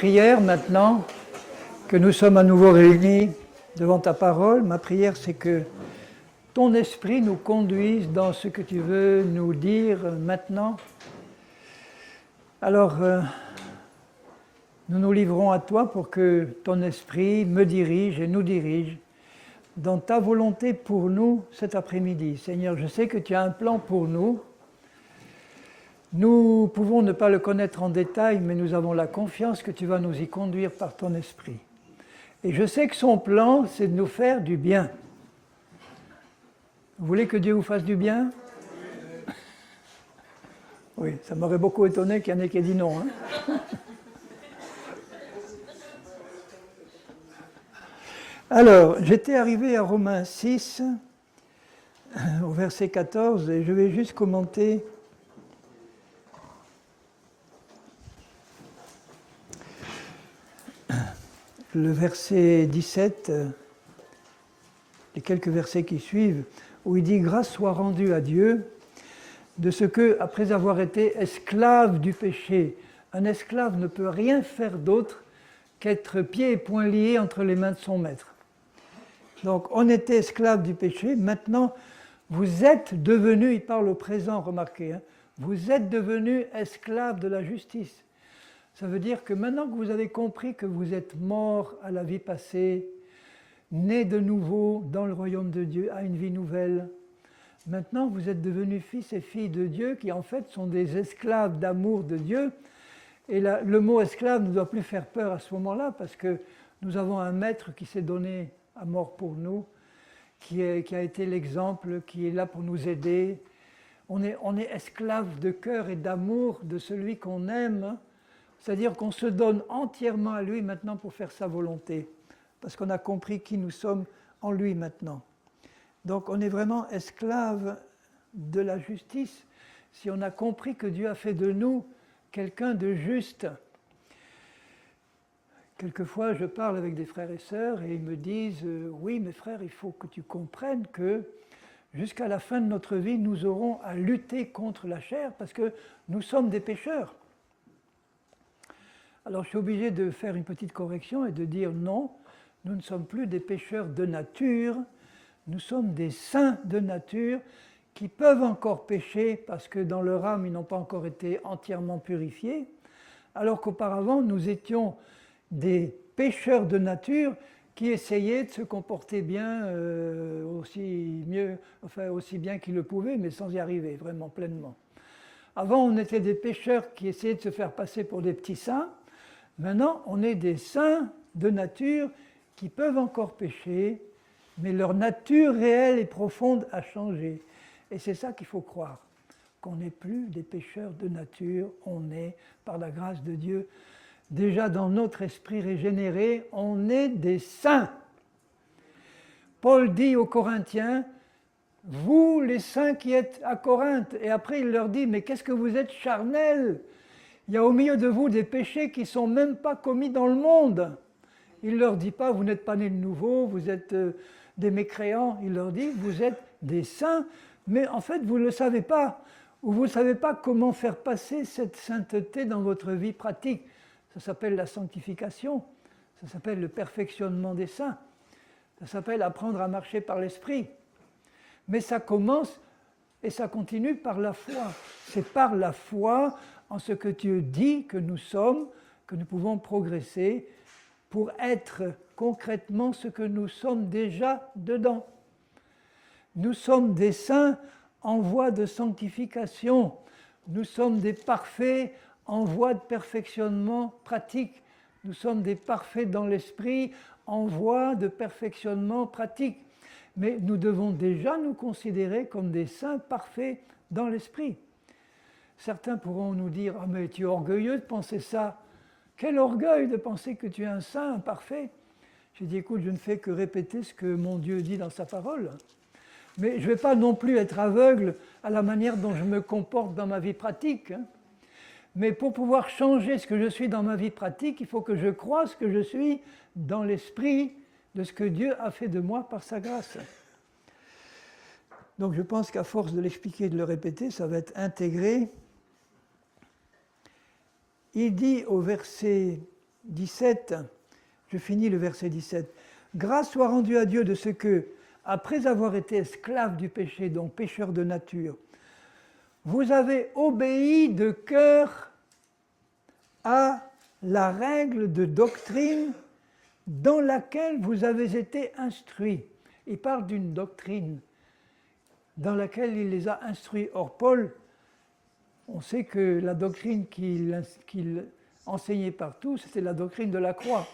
prière maintenant, que nous sommes à nouveau réunis devant ta parole, ma prière c'est que ton esprit nous conduise dans ce que tu veux nous dire maintenant. Alors, nous nous livrons à toi pour que ton esprit me dirige et nous dirige dans ta volonté pour nous cet après-midi. Seigneur, je sais que tu as un plan pour nous. Nous pouvons ne pas le connaître en détail, mais nous avons la confiance que tu vas nous y conduire par ton esprit. Et je sais que son plan, c'est de nous faire du bien. Vous voulez que Dieu vous fasse du bien? Oui, ça m'aurait beaucoup étonné qu'il y en ait qui aient dit non. Alors, j'étais arrivé à Romains 6, au verset 14, et je vais juste commenter le verset 17, les quelques versets qui suivent, où il dit « Grâce soit rendue à Dieu de ce que, après avoir été esclave du péché, un esclave ne peut rien faire d'autre qu'être pieds et poings liés entre les mains de son maître. » Donc on était esclave du péché, maintenant vous êtes devenus, il parle au présent, remarquez, vous êtes devenus esclaves de la justice. Ça veut dire que maintenant que vous avez compris que vous êtes mort à la vie passée, né de nouveau dans le royaume de Dieu, à une vie nouvelle, maintenant vous êtes devenus fils et filles de Dieu qui en fait sont des esclaves d'amour de Dieu. Et le mot esclave ne doit plus faire peur à ce moment-là parce que nous avons un maître qui s'est donné à mort pour nous, qui a été l'exemple, qui est là pour nous aider. On est esclave de cœur et d'amour de celui qu'on aime, c'est-à-dire qu'on se donne entièrement à lui maintenant pour faire sa volonté, parce qu'on a compris qui nous sommes en lui maintenant. Donc on est vraiment esclave de la justice, si on a compris que Dieu a fait de nous quelqu'un de juste. Quelquefois, je parle avec des frères et sœurs et ils me disent « Oui, mes frères, il faut que tu comprennes que jusqu'à la fin de notre vie, nous aurons à lutter contre la chair parce que nous sommes des pécheurs. » Alors, je suis obligé de faire une petite correction et de dire « Non, nous ne sommes plus des pécheurs de nature, nous sommes des saints de nature qui peuvent encore pécher parce que dans leur âme, ils n'ont pas encore été entièrement purifiés, alors qu'auparavant, nous étions des pécheurs de nature qui essayaient de se comporter bien aussi bien qu'ils le pouvaient, mais sans y arriver vraiment pleinement. Avant, on était des pécheurs qui essayaient de se faire passer pour des petits saints. Maintenant, on est des saints de nature qui peuvent encore pécher, mais leur nature réelle et profonde a changé. Et c'est ça qu'il faut croire, qu'on n'est plus des pécheurs de nature, on est, par la grâce de Dieu, déjà dans notre esprit régénéré, on est des saints. Paul dit aux Corinthiens, vous les saints qui êtes à Corinthe, et après il leur dit, mais qu'est-ce que vous êtes charnels? Il y a au milieu de vous des péchés qui ne sont même pas commis dans le monde. Il ne leur dit pas, vous n'êtes pas nés de nouveau, vous êtes des mécréants. Il leur dit, vous êtes des saints, mais en fait vous ne le savez pas, ou vous ne savez pas comment faire passer cette sainteté dans votre vie pratique. Ça s'appelle la sanctification, ça s'appelle le perfectionnement des saints, ça s'appelle apprendre à marcher par l'esprit. Mais ça commence et ça continue par la foi. C'est par la foi en ce que Dieu dit que nous sommes, que nous pouvons progresser pour être concrètement ce que nous sommes déjà dedans. Nous sommes des saints en voie de sanctification, nous sommes des parfaits en voie de perfectionnement pratique. Nous sommes des parfaits dans l'esprit, en voie de perfectionnement pratique. Mais nous devons déjà nous considérer comme des saints parfaits dans l'esprit. Certains pourront nous dire « Ah mais tu es orgueilleux de penser ça. Quel orgueil de penser que tu es un saint, un parfait !» J'ai dit « Écoute, je ne fais que répéter ce que mon Dieu dit dans sa parole. Mais je ne vais pas non plus être aveugle à la manière dont je me comporte dans ma vie pratique. » Mais pour pouvoir changer ce que je suis dans ma vie pratique, il faut que je croie ce que je suis dans l'esprit de ce que Dieu a fait de moi par sa grâce. Donc je pense qu'à force de l'expliquer et de le répéter, ça va être intégré. Il dit au verset 17, je finis le verset 17. Grâce soit rendue à Dieu de ce que, après avoir été esclave du péché, donc pécheur de nature, vous avez obéi de cœur à la règle de doctrine dans laquelle vous avez été instruits. Il parle d'une doctrine dans laquelle il les a instruits. Or, Paul, on sait que la doctrine qu'il enseignait partout, c'était la doctrine de la croix.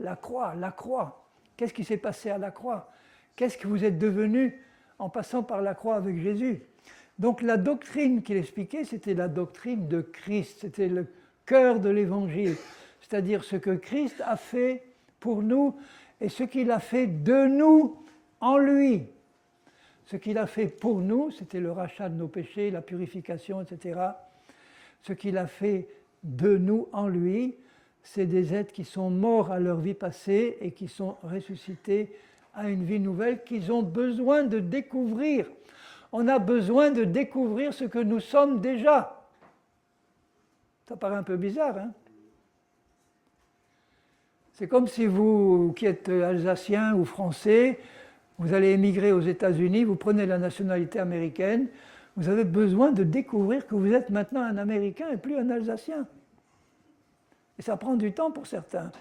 La croix, la croix. Qu'est-ce qui s'est passé à la croix? Qu'est-ce que vous êtes devenus en passant par la croix avec Jésus? Donc la doctrine qu'il expliquait, c'était la doctrine de Christ, c'était le cœur de l'Évangile, c'est-à-dire ce que Christ a fait pour nous et ce qu'il a fait de nous en lui. Ce qu'il a fait pour nous, c'était le rachat de nos péchés, la purification, etc. Ce qu'il a fait de nous en lui, c'est des êtres qui sont morts à leur vie passée et qui sont ressuscités à une vie nouvelle qu'ils ont besoin de découvrir. On a besoin de découvrir ce que nous sommes déjà. Ça paraît un peu bizarre, hein? C'est comme si vous, qui êtes alsacien ou français, vous allez émigrer aux États-Unis, vous prenez la nationalité américaine, vous avez besoin de découvrir que vous êtes maintenant un Américain et plus un Alsacien. Et ça prend du temps pour certains.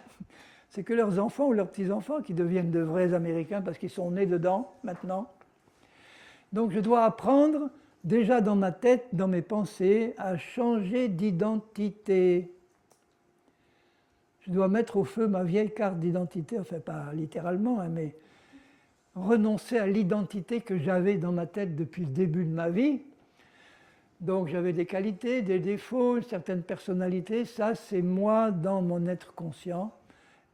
C'est que leurs enfants ou leurs petits-enfants qui deviennent de vrais Américains parce qu'ils sont nés dedans maintenant. Donc je dois apprendre déjà dans ma tête, dans mes pensées, à changer d'identité. Je dois mettre au feu ma vieille carte d'identité, enfin pas littéralement, hein, mais renoncer à l'identité que j'avais dans ma tête depuis le début de ma vie. Donc j'avais des qualités, des défauts, une certaine personnalité, ça c'est moi dans mon être conscient.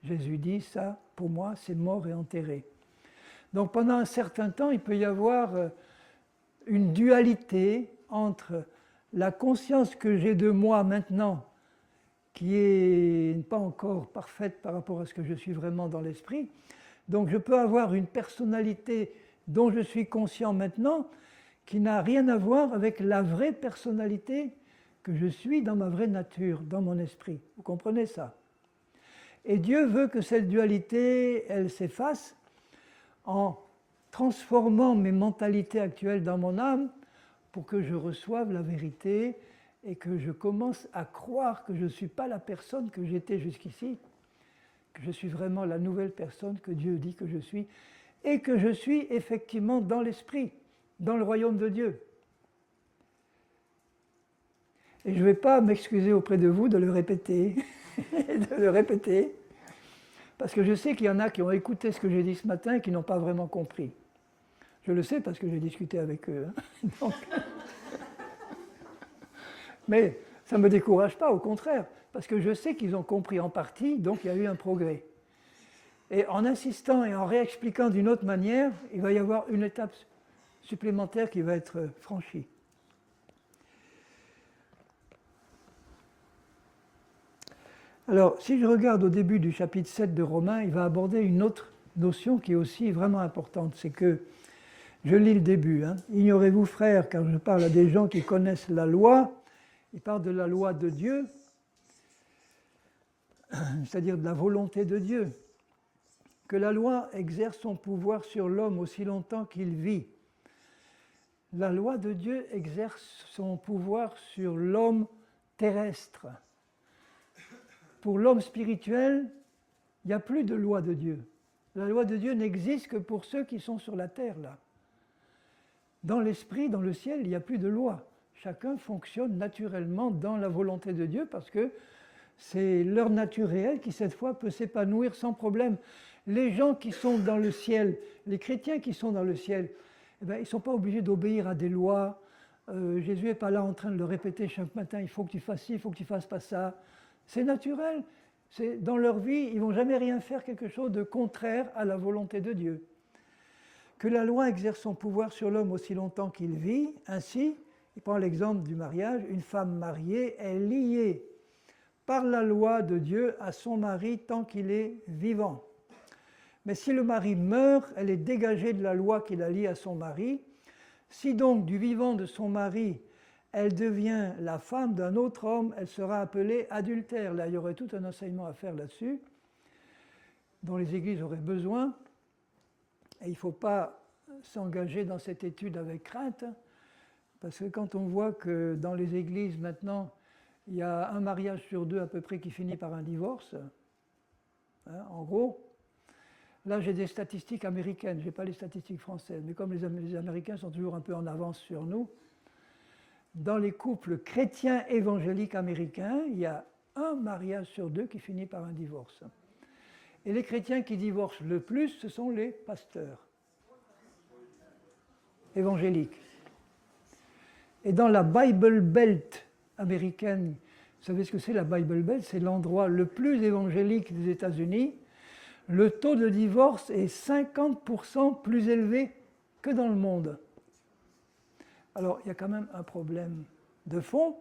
Jésus dit ça, pour moi, c'est mort et enterré. Donc pendant un certain temps, il peut y avoir une dualité entre la conscience que j'ai de moi maintenant, qui n'est pas encore parfaite par rapport à ce que je suis vraiment dans l'esprit. Donc je peux avoir une personnalité dont je suis conscient maintenant, qui n'a rien à voir avec la vraie personnalité que je suis dans ma vraie nature, dans mon esprit. Vous comprenez ça? Et Dieu veut que cette dualité, elle s'efface en transformant mes mentalités actuelles dans mon âme pour que je reçoive la vérité et que je commence à croire que je ne suis pas la personne que j'étais jusqu'ici, que je suis vraiment la nouvelle personne que Dieu dit que je suis et que je suis effectivement dans l'esprit, dans le royaume de Dieu. Et je ne vais pas m'excuser auprès de vous de le répéter, parce que je sais qu'il y en a qui ont écouté ce que j'ai dit ce matin et qui n'ont pas vraiment compris. Je le sais parce que j'ai discuté avec eux. Hein. Donc... Mais ça ne me décourage pas, au contraire, parce que je sais qu'ils ont compris en partie, donc il y a eu un progrès. Et en insistant et en réexpliquant d'une autre manière, il va y avoir une étape supplémentaire qui va être franchie. Alors, si je regarde au début du chapitre 7 de Romains, il va aborder une autre notion qui est aussi vraiment importante, c'est que, je lis le début, hein, « Ignorez-vous, frères, car je parle à des gens qui connaissent la loi », il parle de la loi de Dieu, c'est-à-dire de la volonté de Dieu, que la loi exerce son pouvoir sur l'homme aussi longtemps qu'il vit. La loi de Dieu exerce son pouvoir sur l'homme terrestre. Pour l'homme spirituel, il n'y a plus de loi de Dieu. La loi de Dieu n'existe que pour ceux qui sont sur la terre, là. Dans l'esprit, dans le ciel, il n'y a plus de loi. Chacun fonctionne naturellement dans la volonté de Dieu parce que c'est leur nature réelle qui, cette fois, peut s'épanouir sans problème. Les gens qui sont dans le ciel, les chrétiens qui sont dans le ciel, eh bien, ils ne sont pas obligés d'obéir à des lois. Jésus n'est pas là en train de le répéter chaque matin, il faut que tu fasses ci, il faut que tu ne fasses pas ça. C'est naturel. Dans leur vie, ils ne vont jamais rien faire quelque chose de contraire à la volonté de Dieu. Que la loi exerce son pouvoir sur l'homme aussi longtemps qu'il vit, ainsi, il prend l'exemple du mariage, une femme mariée est liée par la loi de Dieu à son mari tant qu'il est vivant. Mais si le mari meurt, elle est dégagée de la loi qui la lie à son mari. Si donc du vivant de son mari, elle devient la femme d'un autre homme, elle sera appelée adultère. Là, il y aurait tout un enseignement à faire là-dessus, dont les églises auraient besoin. Et il ne faut pas s'engager dans cette étude avec crainte, parce que quand on voit que dans les églises maintenant, il y a un mariage sur deux à peu près qui finit par un divorce, hein, en gros, là j'ai des statistiques américaines, je n'ai pas les statistiques françaises, mais comme les Américains sont toujours un peu en avance sur nous, dans les couples chrétiens évangéliques américains, il y a un mariage sur deux qui finit par un divorce. Et les chrétiens qui divorcent le plus, ce sont les pasteurs évangéliques. Et dans la Bible Belt américaine, vous savez ce que c'est la Bible Belt? C'est l'endroit le plus évangélique des États-Unis. Le taux de divorce est 50% plus élevé que dans le monde. Alors, il y a quand même un problème de fond.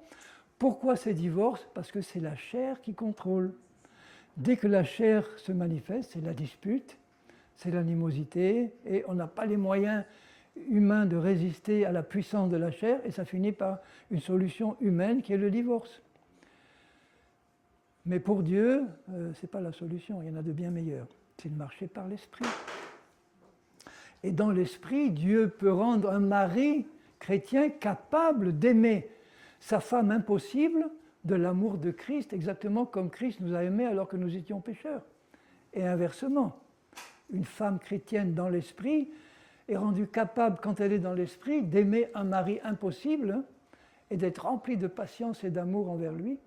Pourquoi ces divorces? Parce que c'est la chair qui contrôle. Dès que la chair se manifeste, c'est la dispute, c'est l'animosité, et on n'a pas les moyens humains de résister à la puissance de la chair, et ça finit par une solution humaine qui est le divorce. Mais pour Dieu, ce n'est pas la solution, il y en a de bien meilleures. C'est de marcher par l'esprit. Et dans l'esprit, Dieu peut rendre un mari chrétien capable d'aimer sa femme impossible de l'amour de Christ, exactement comme Christ nous a aimés alors que nous étions pécheurs. Et inversement, une femme chrétienne dans l'esprit est rendue capable, quand elle est dans l'esprit, d'aimer un mari impossible et d'être remplie de patience et d'amour envers lui,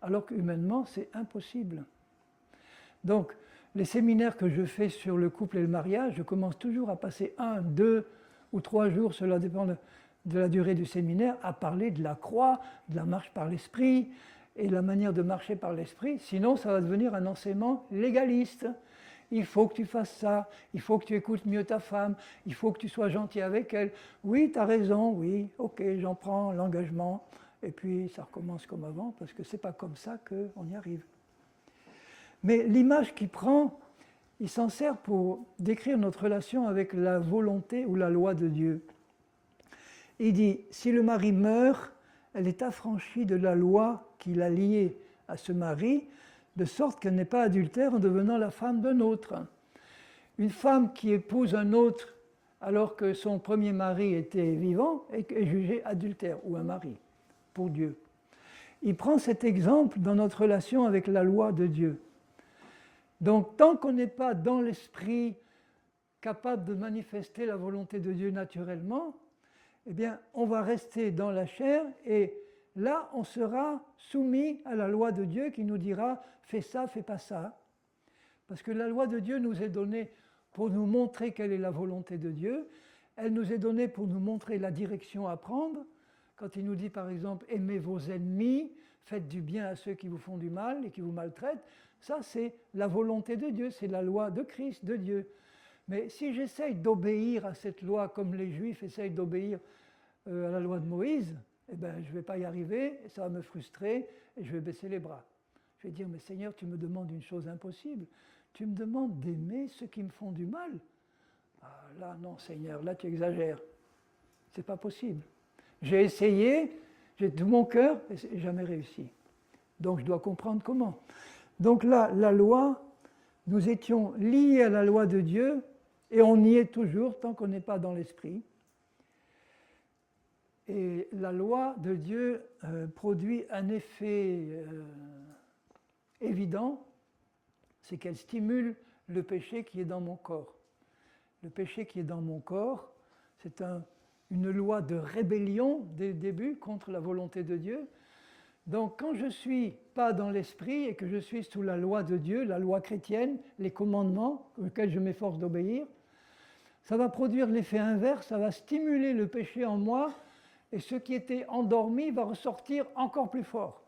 alors qu'humainement, c'est impossible. Donc, les séminaires que je fais sur le couple et le mariage, je commence toujours à passer 1, 2 ou 3 jours, cela dépend de la durée du séminaire, à parler de la croix, de la marche par l'esprit et de la manière de marcher par l'esprit. Sinon, ça va devenir un enseignement légaliste. Il faut que tu fasses ça, il faut que tu écoutes mieux ta femme, il faut que tu sois gentil avec elle. Oui, tu as raison, oui, ok, j'en prends l'engagement. Et puis, ça recommence comme avant, parce que ce n'est pas comme ça qu'on y arrive. Mais l'image qu'il prend, il s'en sert pour décrire notre relation avec la volonté ou la loi de Dieu. Il dit, si le mari meurt, elle est affranchie de la loi qui l'a liée à ce mari, de sorte qu'elle n'est pas adultère en devenant la femme d'un autre. Une femme qui épouse un autre alors que son premier mari était vivant est jugée adultère, ou un mari, pour Dieu. Il prend cet exemple dans notre relation avec la loi de Dieu. Donc, tant qu'on n'est pas dans l'esprit capable de manifester la volonté de Dieu naturellement, eh bien, on va rester dans la chair et là, on sera soumis à la loi de Dieu qui nous dira « fais ça, fais pas ça ». Parce que la loi de Dieu nous est donnée pour nous montrer quelle est la volonté de Dieu. Elle nous est donnée pour nous montrer la direction à prendre. Quand il nous dit par exemple « aimez vos ennemis, faites du bien à ceux qui vous font du mal et qui vous maltraitent », ça c'est la volonté de Dieu, c'est la loi de Christ, de Dieu. Mais si j'essaye d'obéir à cette loi comme les Juifs essayent d'obéir à la loi de Moïse, eh ben, je ne vais pas y arriver, ça va me frustrer et je vais baisser les bras. Je vais dire, mais Seigneur, tu me demandes une chose impossible. Tu me demandes d'aimer ceux qui me font du mal. Ah, là, non, Seigneur, là tu exagères. Ce n'est pas possible. J'ai essayé, j'ai tout mon cœur et je n'ai jamais réussi. Donc je dois comprendre comment. Donc là, la loi, nous étions liés à la loi de Dieu et on y est toujours tant qu'on n'est pas dans l'esprit. Et la loi de Dieu produit un effet évident, c'est qu'elle stimule le péché qui est dans mon corps. Le péché qui est dans mon corps, c'est une loi de rébellion dès le début contre la volonté de Dieu. Donc quand je ne suis pas dans l'esprit et que je suis sous la loi de Dieu, la loi chrétienne, les commandements auxquels je m'efforce d'obéir, ça va produire l'effet inverse, ça va stimuler le péché en moi et ce qui était endormi va ressortir encore plus fort.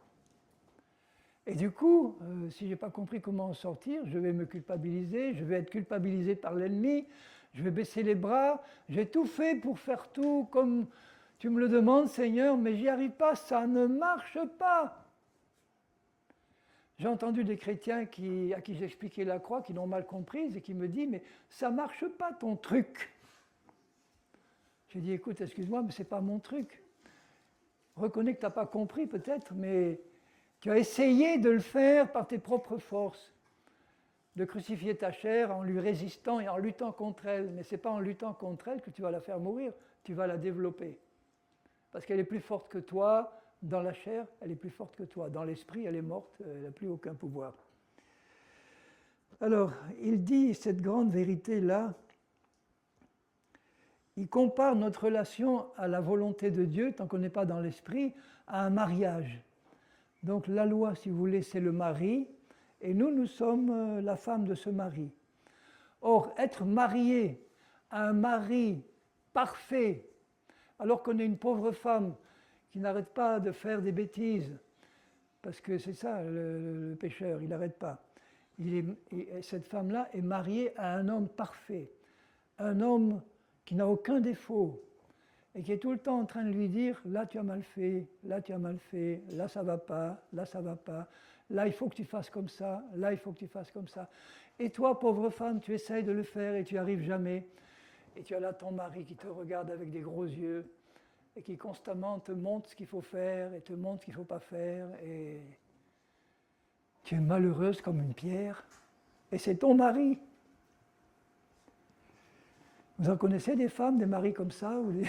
Et du coup, si je n'ai pas compris comment en sortir, je vais me culpabiliser, je vais être culpabilisé par l'ennemi, je vais baisser les bras, j'ai tout fait pour faire tout comme tu me le demandes, Seigneur, mais j'y arrive pas, ça ne marche pas. J'ai entendu des chrétiens à qui j'expliquais la croix, qui l'ont mal comprise et qui me disent, mais ça ne marche pas ton truc. J'ai dit, écoute, excuse-moi, mais ce n'est pas mon truc. reconnais que tu n'as pas compris peut-être, mais tu as essayé de le faire par tes propres forces, de crucifier ta chair en lui résistant et en luttant contre elle. Mais ce n'est pas en luttant contre elle que tu vas la faire mourir, tu vas la développer. Parce qu'elle est plus forte que toi, dans la chair, elle est plus forte que toi. Dans l'esprit, elle est morte, elle n'a plus aucun pouvoir. Alors, il dit cette grande vérité-là, il compare notre relation à la volonté de Dieu, tant qu'on n'est pas dans l'esprit, à un mariage. Donc la loi, si vous voulez, c'est le mari, et nous sommes la femme de ce mari. Or, être marié à un mari parfait, alors qu'on est une pauvre femme qui n'arrête pas de faire des bêtises, parce que c'est ça le pécheur, il n'arrête pas. Cette femme-là est mariée à un homme parfait, un homme qui n'a aucun défaut, et qui est tout le temps en train de lui dire, là tu as mal fait, là tu as mal fait, là ça va pas, là ça va pas, là il faut que tu fasses comme ça, là il faut que tu fasses comme ça. Et toi, pauvre femme, tu essayes de le faire et tu n'y arrives jamais. Et tu as là ton mari qui te regarde avec des gros yeux et qui constamment te montre ce qu'il faut faire et te montre ce qu'il ne faut pas faire. Et tu es malheureuse comme une pierre. Et c'est ton mari. Vous en connaissez des femmes, des maris comme ça ou des...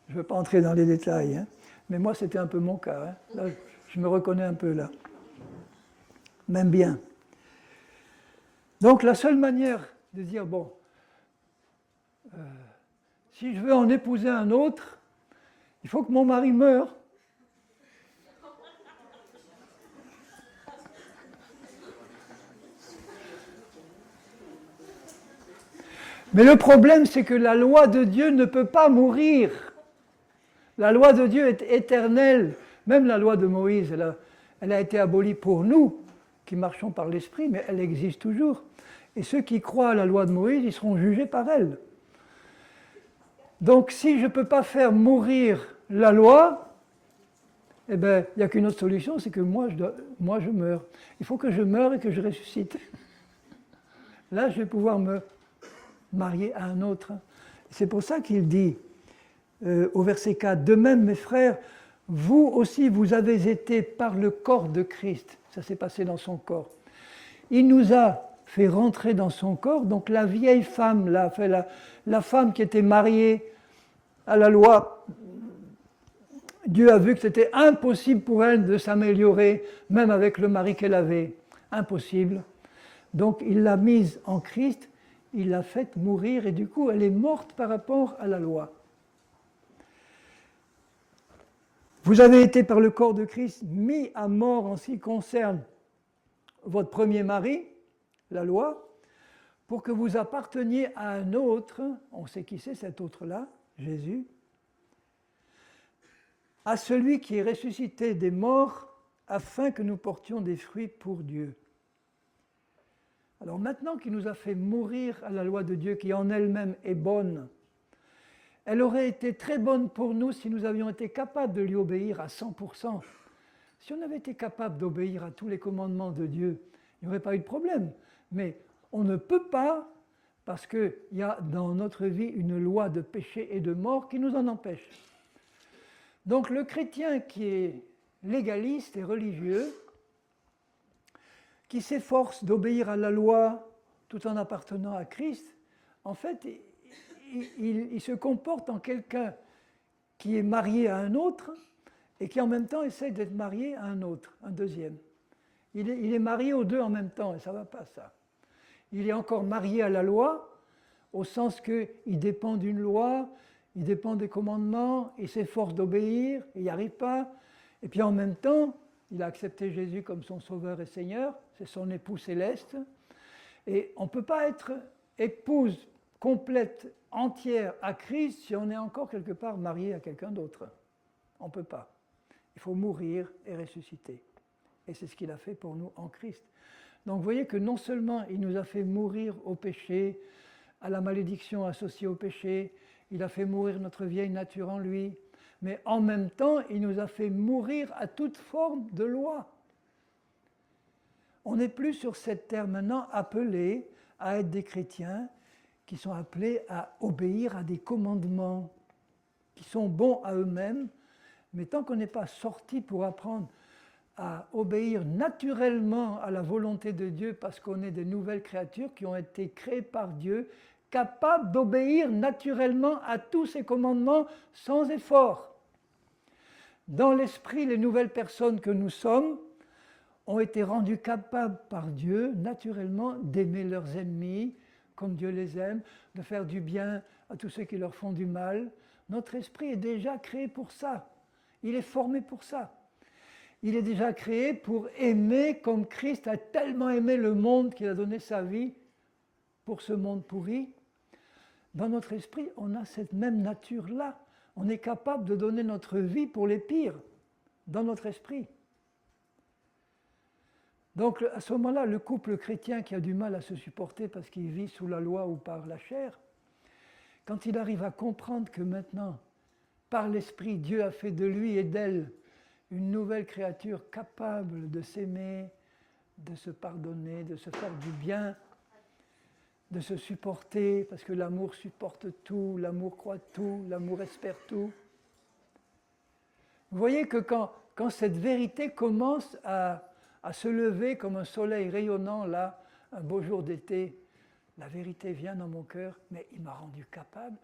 Je ne veux pas entrer dans les détails, hein. Mais moi c'était un peu mon cas. Hein. Là, je me reconnais un peu là. Même bien. Donc la seule manière de dire, bon, si je veux en épouser un autre, il faut que mon mari meure. Mais le problème, c'est que la loi de Dieu ne peut pas mourir. La loi de Dieu est éternelle. Même la loi de Moïse, elle a été abolie pour nous, qui marchons par l'Esprit, mais elle existe toujours. Et ceux qui croient à la loi de Moïse, ils seront jugés par elle. Donc si je ne peux pas faire mourir la loi, eh bien, il n'y a qu'une autre solution, c'est que moi je meurs. Il faut que je meure et que je ressuscite. Là, je vais pouvoir me marier à un autre. C'est pour ça qu'il dit au verset 4, « De même, mes frères, vous aussi, vous avez été par le corps de Christ. » Ça s'est passé dans son corps. Il nous a fait rentrer dans son corps, donc la vieille femme, la femme qui était mariée à la loi, Dieu a vu que c'était impossible pour elle de s'améliorer, même avec le mari qu'elle avait. Impossible. Donc il l'a mise en Christ, il l'a faite mourir, et du coup elle est morte par rapport à la loi. Vous avez été par le corps de Christ mis à mort en ce qui concerne votre premier mari, la loi, pour que vous apparteniez à un autre, on sait qui c'est cet autre-là, Jésus, à celui qui est ressuscité des morts, afin que nous portions des fruits pour Dieu. Alors maintenant qu'il nous a fait mourir à la loi de Dieu, qui en elle-même est bonne, elle aurait été très bonne pour nous si nous avions été capables de lui obéir à 100%. Si on avait été capable d'obéir à tous les commandements de Dieu, il n'y aurait pas eu de problème. Mais on ne peut pas, parce qu'il y a dans notre vie une loi de péché et de mort qui nous en empêche. Donc le chrétien qui est légaliste et religieux, qui s'efforce d'obéir à la loi tout en appartenant à Christ, en fait, il se comporte en quelqu'un qui est marié à un autre et qui en même temps essaie d'être marié à un autre, un deuxième. Il est marié aux deux en même temps et ça ne va pas ça. Il est encore marié à la loi au sens qu'il dépend d'une loi, il dépend des commandements, il s'efforce d'obéir, il n'y arrive pas. Et puis en même temps, il a accepté Jésus comme son sauveur et Seigneur, c'est son époux céleste. Et on ne peut pas être épouse complète, entière à Christ si on est encore quelque part marié à quelqu'un d'autre. On ne peut pas. Il faut mourir et ressusciter. Et c'est ce qu'il a fait pour nous en Christ. Donc vous voyez que non seulement il nous a fait mourir au péché, à la malédiction associée au péché, il a fait mourir notre vieille nature en lui, mais en même temps, il nous a fait mourir à toute forme de loi. On n'est plus sur cette terre maintenant appelés à être des chrétiens qui sont appelés à obéir à des commandements. qui sont bons à eux-mêmes, mais tant qu'on n'est pas sorti pour apprendre à obéir naturellement à la volonté de Dieu parce qu'on est des nouvelles créatures qui ont été créées par Dieu, capables d'obéir naturellement à tous ses commandements sans effort. Dans l'esprit, les nouvelles personnes que nous sommes ont été rendues capables par Dieu, naturellement, d'aimer leurs ennemis comme Dieu les aime, de faire du bien à tous ceux qui leur font du mal. Notre esprit est déjà créé pour ça. Il est formé pour ça. Il est déjà créé pour aimer comme Christ a tellement aimé le monde qu'il a donné sa vie pour ce monde pourri. Dans notre esprit, on a cette même nature-là. On est capable de donner notre vie pour les pires, dans notre esprit. Donc à ce moment-là, le couple chrétien qui a du mal à se supporter parce qu'il vit sous la loi ou par la chair, quand il arrive à comprendre que maintenant, par l'esprit, Dieu a fait de lui et d'elle une nouvelle créature capable de s'aimer, de se pardonner, de se faire du bien, de se supporter, parce que l'amour supporte tout, l'amour croit tout, l'amour espère tout. Vous voyez que quand cette vérité commence à se lever comme un soleil rayonnant, là, un beau jour d'été, la vérité vient dans mon cœur, mais il m'a rendu capable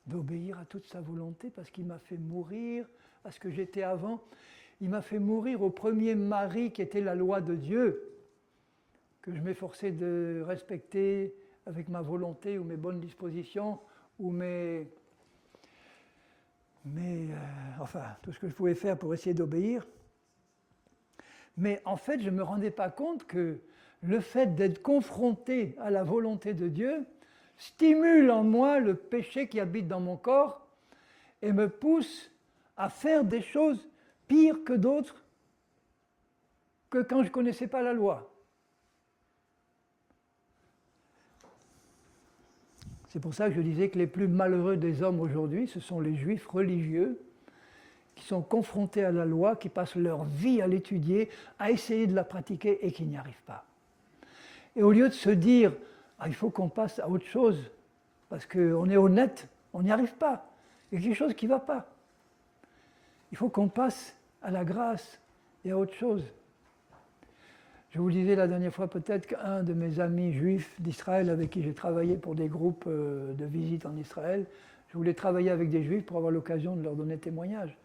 d'obéir à toute sa volonté parce qu'il m'a fait mourir à ce que j'étais avant. Il m'a fait mourir au premier mari qui était la loi de Dieu, que je m'efforçais de respecter avec ma volonté ou mes bonnes dispositions ou enfin, tout ce que je pouvais faire pour essayer d'obéir. Mais en fait, je ne me rendais pas compte que le fait d'être confronté à la volonté de Dieu stimule en moi le péché qui habite dans mon corps et me pousse à faire des choses pires que d'autres que quand je ne connaissais pas la loi. C'est pour ça que je disais que les plus malheureux des hommes aujourd'hui, ce sont les juifs religieux qui sont confrontés à la loi, qui passent leur vie à l'étudier, à essayer de la pratiquer et qui n'y arrivent pas. Et au lieu de se dire « il faut qu'on passe à autre chose, parce qu'on est honnête, on n'y arrive pas, il y a quelque chose qui ne va pas. Il faut qu'on passe à la grâce et à autre chose. » Je vous le disais la dernière fois, peut-être qu'un de mes amis juifs d'Israël avec qui j'ai travaillé pour des groupes de visite en Israël, je voulais travailler avec des juifs pour avoir l'occasion de leur donner témoignage.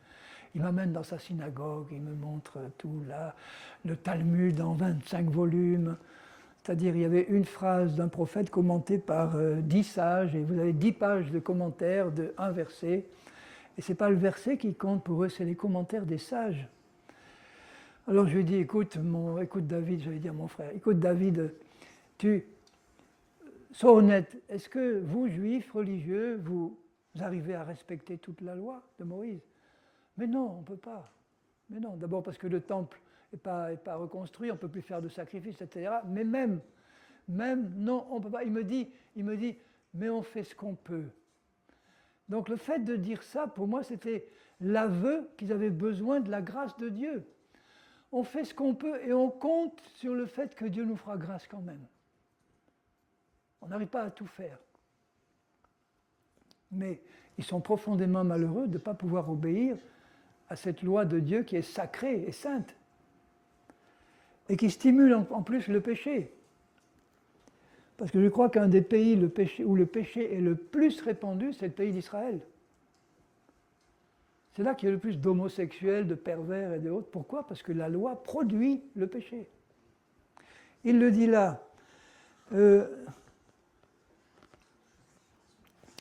Il m'amène dans sa synagogue, il me montre tout là, le Talmud en 25 volumes, c'est-à-dire il y avait une phrase d'un prophète commentée par 10 sages, et vous avez 10 pages de commentaires de un verset, et ce n'est pas le verset qui compte pour eux, c'est les commentaires des sages. Alors je lui ai dit, écoute David, j'allais dire mon frère, écoute David, sois honnête, est-ce que vous, juifs, religieux, vous arrivez à respecter toute la loi de Moïse? Mais non, on ne peut pas. Mais non, d'abord parce que le temple n'est pas reconstruit, on ne peut plus faire de sacrifices, etc. Mais même, non, on ne peut pas. Il me dit, mais on fait ce qu'on peut. Donc le fait de dire ça, pour moi, c'était l'aveu qu'ils avaient besoin de la grâce de Dieu. On fait ce qu'on peut et on compte sur le fait que Dieu nous fera grâce quand même. On n'arrive pas à tout faire. Mais ils sont profondément malheureux de ne pas pouvoir obéir à cette loi de Dieu qui est sacrée et sainte et qui stimule en plus le péché. Parce que je crois qu'un des pays où le péché est le plus répandu, c'est le pays d'Israël. C'est là qu'il y a le plus d'homosexuels, de pervers et d'autres. Pourquoi? Parce que la loi produit le péché. Il le dit là,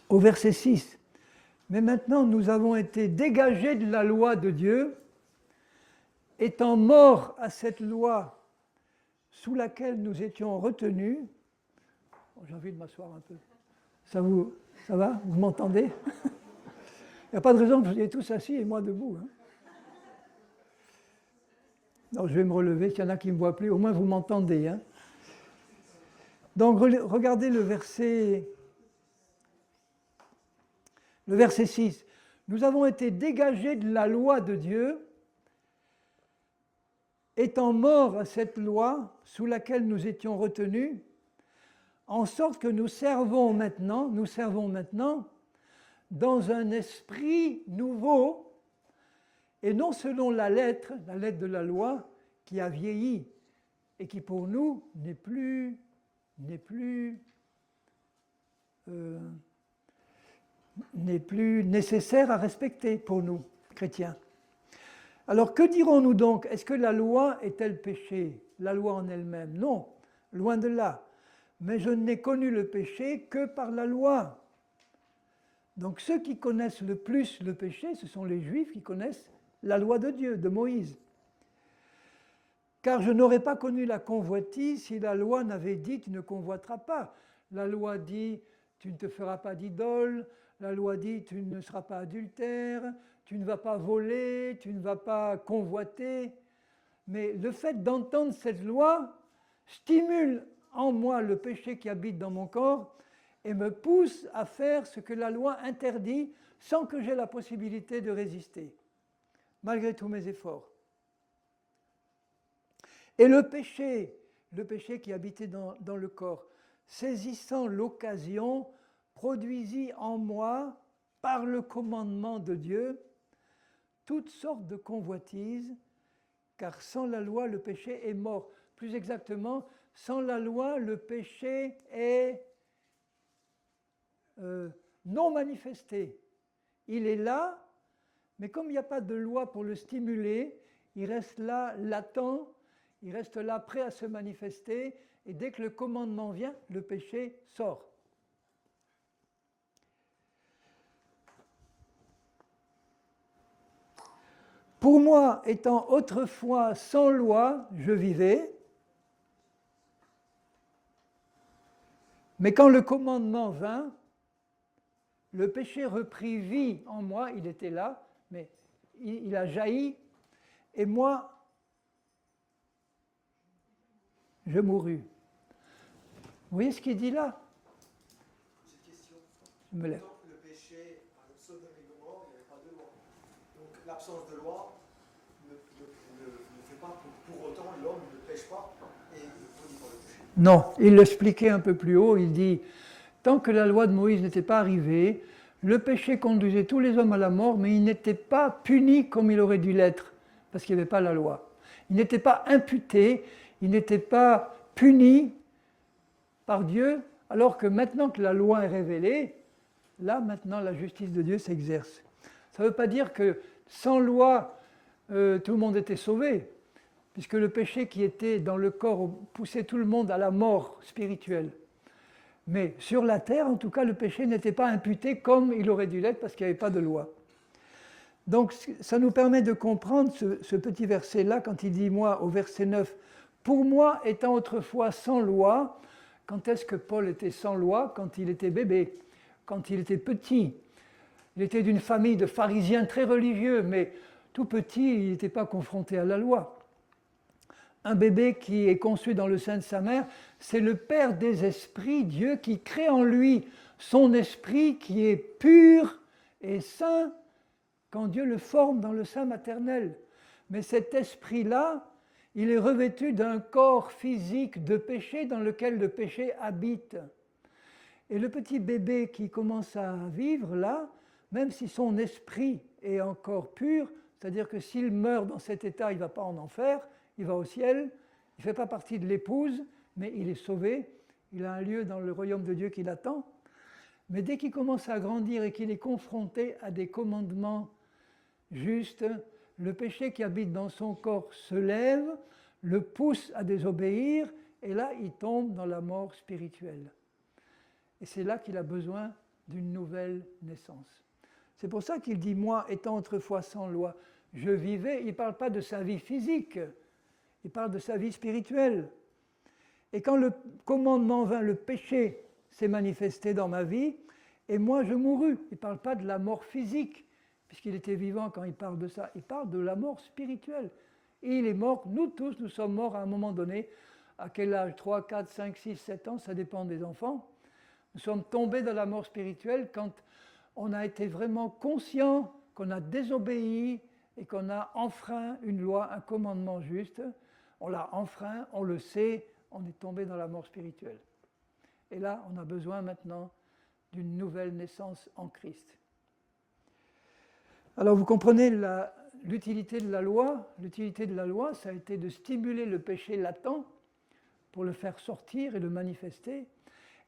au verset 6. Mais maintenant, nous avons été dégagés de la loi de Dieu, étant morts à cette loi sous laquelle nous étions retenus. Oh, j'ai envie de m'asseoir un peu. Ça va? Vous m'entendez? Il n'y a pas de raison que vous soyez tous assis et moi debout. Hein. Non, je vais me relever, s'il y en a qui ne me voient plus, au moins vous m'entendez. Hein. Donc regardez le verset 6. Nous avons été dégagés de la loi de Dieu, étant morts à cette loi sous laquelle nous étions retenus, en sorte que nous servons maintenant dans un esprit nouveau, et non selon la lettre de la loi qui a vieilli et qui pour nous n'est plus nécessaire à respecter pour nous, chrétiens. Alors que dirons-nous donc? Est-ce que la loi est-elle péché? La loi en elle-même? Non, loin de là. Mais je n'ai connu le péché que par la loi. Donc ceux qui connaissent le plus le péché, ce sont les Juifs qui connaissent la loi de Dieu, de Moïse. Car je n'aurais pas connu la convoitise si la loi n'avait dit « tu ne convoiteras pas ». La loi dit « tu ne te feras pas d'idole », la loi dit « tu ne seras pas adultère », tu ne vas pas voler, tu ne vas pas convoiter. Mais le fait d'entendre cette loi stimule en moi le péché qui habite dans mon corps et me pousse à faire ce que la loi interdit sans que j'aie la possibilité de résister, malgré tous mes efforts. Et le péché qui habitait dans le corps, saisissant l'occasion, produisit en moi, par le commandement de Dieu, toutes sortes de convoitises, car sans la loi, le péché est mort. Plus exactement, sans la loi, le péché est non manifesté. Il est là, mais comme il n'y a pas de loi pour le stimuler, il reste là latent, il reste là prêt à se manifester, et dès que le commandement vient, le péché sort. Pour moi, étant autrefois sans loi, je vivais, mais quand le commandement vint, le péché reprit vie en moi, il était là, mais il a jailli, et moi, je mourus. Vous voyez ce qu'il dit là? J'ai une question. Je me lève. Le péché, par exemple, Sodome et Gomorrhe, il n'y avait pas de loi. Donc l'absence de loi ne fait pas pour autant l'homme ne pêche pas et il produit pas le péché. Non, il l'expliquait un peu plus haut, il dit, tant que la loi de Moïse n'était pas arrivée, le péché conduisait tous les hommes à la mort, mais il n'était pas puni comme il aurait dû l'être, parce qu'il n'y avait pas la loi. Il n'était pas imputé, il n'était pas puni par Dieu, alors que maintenant que la loi est révélée, là maintenant la justice de Dieu s'exerce. Ça ne veut pas dire que sans loi, tout le monde était sauvé, puisque le péché qui était dans le corps poussait tout le monde à la mort spirituelle. Mais sur la terre, en tout cas, le péché n'était pas imputé comme il aurait dû l'être parce qu'il n'y avait pas de loi. Donc ça nous permet de comprendre ce petit verset-là quand il dit, moi, au verset 9, « Pour moi, étant autrefois sans loi », quand est-ce que Paul était sans loi? Quand il était bébé, quand il était petit. Il était d'une famille de pharisiens très religieux, mais tout petit, il n'était pas confronté à la loi. Un bébé qui est conçu dans le sein de sa mère, c'est le Père des esprits, Dieu, qui crée en lui son esprit qui est pur et saint quand Dieu le forme dans le sein maternel. Mais cet esprit-là, il est revêtu d'un corps physique de péché dans lequel le péché habite. Et le petit bébé qui commence à vivre là, même si son esprit est encore pur, c'est-à-dire que s'il meurt dans cet état, il ne va pas en enfer, il va au ciel, il ne fait pas partie de l'épouse, mais il est sauvé, il a un lieu dans le royaume de Dieu qui l'attend. Mais dès qu'il commence à grandir et qu'il est confronté à des commandements justes, le péché qui habite dans son corps se lève, le pousse à désobéir, et là, il tombe dans la mort spirituelle. Et c'est là qu'il a besoin d'une nouvelle naissance. C'est pour ça qu'il dit, moi, étant autrefois sans loi, je vivais, il ne parle pas de sa vie physique, il parle de sa vie spirituelle. Et quand le commandement vint, le péché s'est manifesté dans ma vie, et moi je mourus. Il ne parle pas de la mort physique, puisqu'il était vivant quand il parle de ça. Il parle de la mort spirituelle. Et il est mort, nous tous, nous sommes morts à un moment donné. À quel âge? 3, 4, 5, 6, 7 ans, ça dépend des enfants. Nous sommes tombés dans la mort spirituelle quand on a été vraiment conscient qu'on a désobéi et qu'on a enfreint une loi, un commandement juste. On l'a enfreint, on le sait, on est tombé dans la mort spirituelle. Et là, on a besoin maintenant d'une nouvelle naissance en Christ. Alors vous comprenez l'utilité de la loi. L'utilité de la loi, ça a été de stimuler le péché latent pour le faire sortir et le manifester,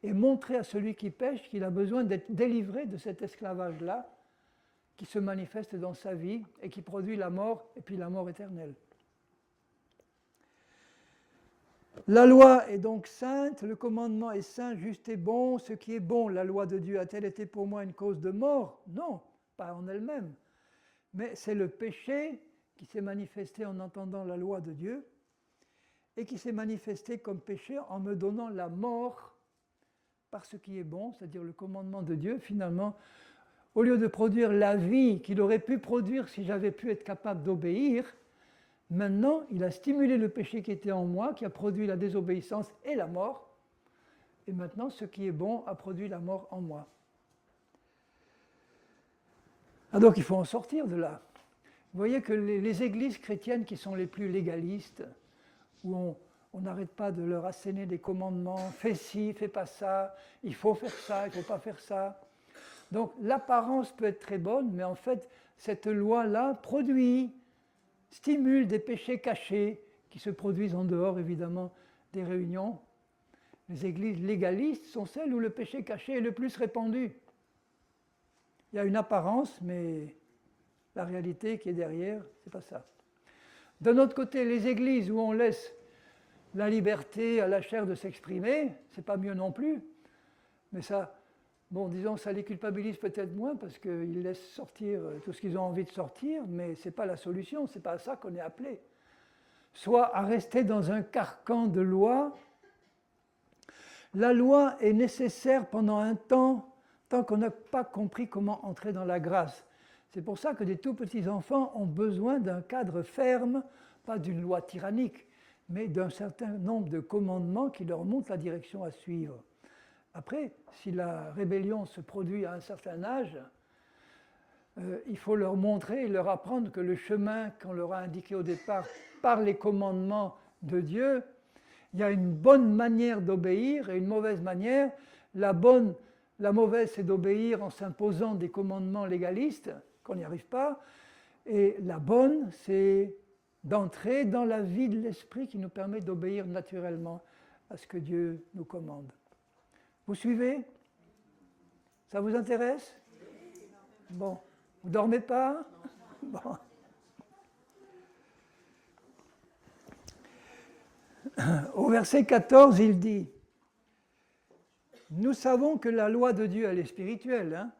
et montrer à celui qui pêche qu'il a besoin d'être délivré de cet esclavage-là, qui se manifeste dans sa vie et qui produit la mort, et puis la mort éternelle. La loi est donc sainte, le commandement est saint, juste et bon. Ce qui est bon, la loi de Dieu a-t-elle été pour moi une cause de mort? Non, pas en elle-même. Mais c'est le péché qui s'est manifesté en entendant la loi de Dieu et qui s'est manifesté comme péché en me donnant la mort par ce qui est bon, c'est-à-dire le commandement de Dieu. Finalement, au lieu de produire la vie qu'il aurait pu produire si j'avais pu être capable d'obéir, maintenant, il a stimulé le péché qui était en moi, qui a produit la désobéissance et la mort. Et maintenant, ce qui est bon a produit la mort en moi. Ah, donc, il faut en sortir de là. Vous voyez que les églises chrétiennes qui sont les plus légalistes, où on n'arrête pas de leur asséner des commandements, fais ci, fais pas ça, il faut faire ça, il ne faut pas faire ça. Donc, l'apparence peut être très bonne, mais en fait, cette loi-là produit, stimule des péchés cachés qui se produisent en dehors, évidemment, des réunions. Les églises légalistes sont celles où le péché caché est le plus répandu. Il y a une apparence, mais la réalité qui est derrière, ce n'est pas ça. D'un autre côté, les églises où on laisse la liberté à la chair de s'exprimer, ce n'est pas mieux non plus. Mais ça, bon, disons, ça les culpabilise peut-être moins parce qu'ils laissent sortir tout ce qu'ils ont envie de sortir, mais ce n'est pas la solution, ce n'est pas à ça qu'on est appelé. Soit à rester dans un carcan de loi. La loi est nécessaire pendant un temps, tant qu'on n'a pas compris comment entrer dans la grâce. C'est pour ça que des tout petits enfants ont besoin d'un cadre ferme, pas d'une loi tyrannique, mais d'un certain nombre de commandements qui leur montrent la direction à suivre. Après, si la rébellion se produit à un certain âge, il faut leur montrer et leur apprendre que le chemin qu'on leur a indiqué au départ par les commandements de Dieu, il y a une bonne manière d'obéir et une mauvaise manière. La mauvaise, c'est d'obéir en s'imposant des commandements légalistes, qu'on n'y arrive pas, et la bonne, c'est d'entrer dans la vie de l'esprit qui nous permet d'obéir naturellement à ce que Dieu nous commande. Vous suivez? Ça vous intéresse? Bon. Vous ne dormez pas? Bon. Au verset 14, il dit « Nous savons que la loi de Dieu, elle est spirituelle, hein,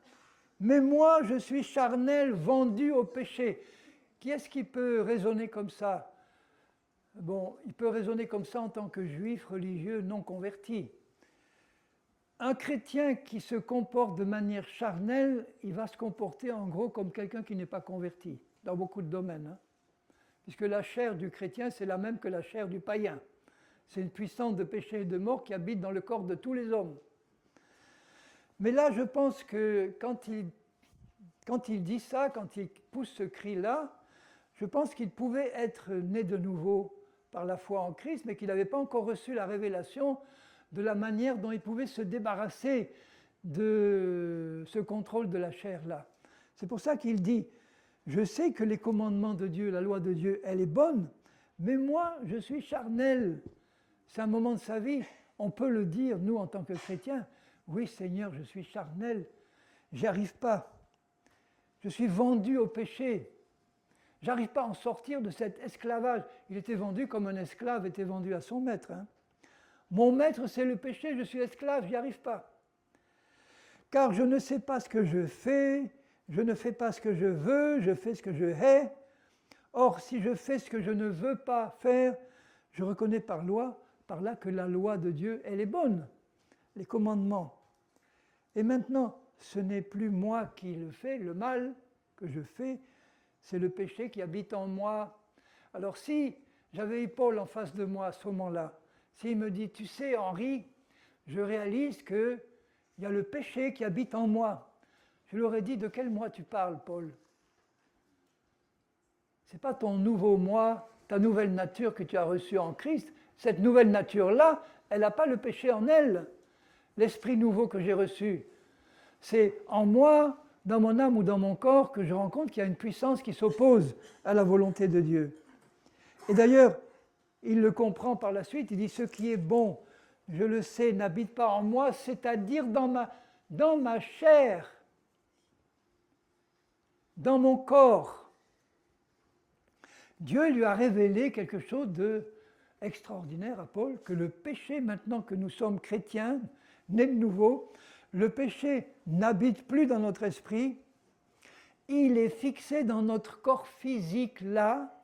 mais moi, je suis charnel, vendu au péché. » Qui est-ce qui peut raisonner comme ça? Bon, il peut raisonner comme ça en tant que juif religieux non converti. Un chrétien qui se comporte de manière charnelle, il va se comporter en gros comme quelqu'un qui n'est pas converti, dans beaucoup de domaines. Hein. Puisque la chair du chrétien, c'est la même que la chair du païen. C'est une puissance de péché et de mort qui habite dans le corps de tous les hommes. Mais là, je pense que quand il dit ça, quand il pousse ce cri-là, je pense qu'il pouvait être né de nouveau par la foi en Christ, mais qu'il n'avait pas encore reçu la révélation de la manière dont il pouvait se débarrasser de ce contrôle de la chair-là. C'est pour ça qu'il dit, je sais que les commandements de Dieu, la loi de Dieu, elle est bonne, mais moi, je suis charnel. C'est un moment de sa vie. On peut le dire, nous, en tant que chrétiens, oui, Seigneur, je suis charnel, j'y arrive pas. Je suis vendu au péché. J'arrive pas à en sortir de cet esclavage. Il était vendu comme un esclave était vendu à son maître. Hein. Mon maître, c'est le péché, je suis esclave, j'y arrive pas. Car je ne sais pas ce que je fais, je ne fais pas ce que je veux, je fais ce que je hais. Or, si je fais ce que je ne veux pas faire, je reconnais par là que la loi de Dieu, elle est bonne, les commandements. Et maintenant, ce n'est plus moi qui le fais, le mal que je fais, c'est le péché qui habite en moi. Alors si j'avais eu Paul en face de moi à ce moment-là, s'il me dit, tu sais Henri, je réalise qu'il y a le péché qui habite en moi. Je lui aurais dit, de quel moi tu parles, Paul? Ce n'est pas ton nouveau moi, ta nouvelle nature que tu as reçue en Christ. Cette nouvelle nature-là, elle n'a pas le péché en elle. L'esprit nouveau que j'ai reçu, c'est en moi dans mon âme ou dans mon corps que je rencontre qu'il y a une puissance qui s'oppose à la volonté de Dieu. Et d'ailleurs, il le comprend par la suite, il dit « Ce qui est bon, je le sais, n'habite pas en moi, c'est-à-dire dans ma chair, dans mon corps. » Dieu lui a révélé quelque chose d'extraordinaire à Paul, que le péché, maintenant que nous sommes chrétiens, nés de nouveau, le péché n'habite plus dans notre esprit, il est fixé dans notre corps physique là,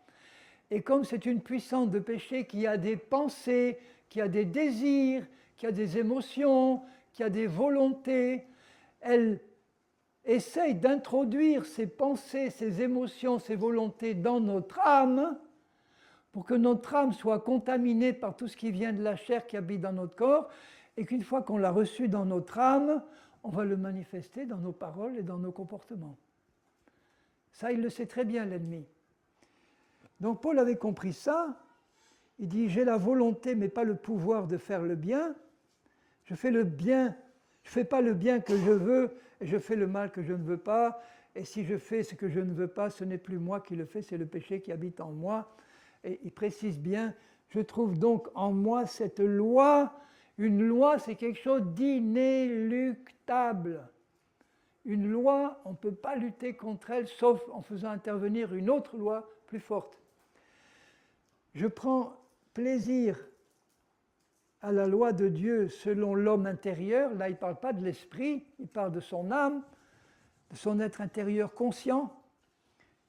et comme c'est une puissance de péché qui a des pensées, qui a des désirs, qui a des émotions, qui a des volontés, elle essaye d'introduire ces pensées, ces émotions, ces volontés dans notre âme, pour que notre âme soit contaminée par tout ce qui vient de la chair qui habite dans notre corps, et qu'une fois qu'on l'a reçu dans notre âme, on va le manifester dans nos paroles et dans nos comportements. Ça, il le sait très bien, l'ennemi. Donc Paul avait compris ça, il dit « J'ai la volonté, mais pas le pouvoir de faire le bien. Je fais le bien, je ne fais pas le bien que je veux, et je fais le mal que je ne veux pas. Et si je fais ce que je ne veux pas, ce n'est plus moi qui le fais, c'est le péché qui habite en moi. » Et il précise bien « Je trouve donc en moi cette loi. » Une loi, c'est quelque chose d'inéluctable. Une loi, on ne peut pas lutter contre elle, sauf en faisant intervenir une autre loi plus forte. Je prends plaisir à la loi de Dieu selon l'homme intérieur. Là, il ne parle pas de l'esprit, il parle de son âme, de son être intérieur conscient,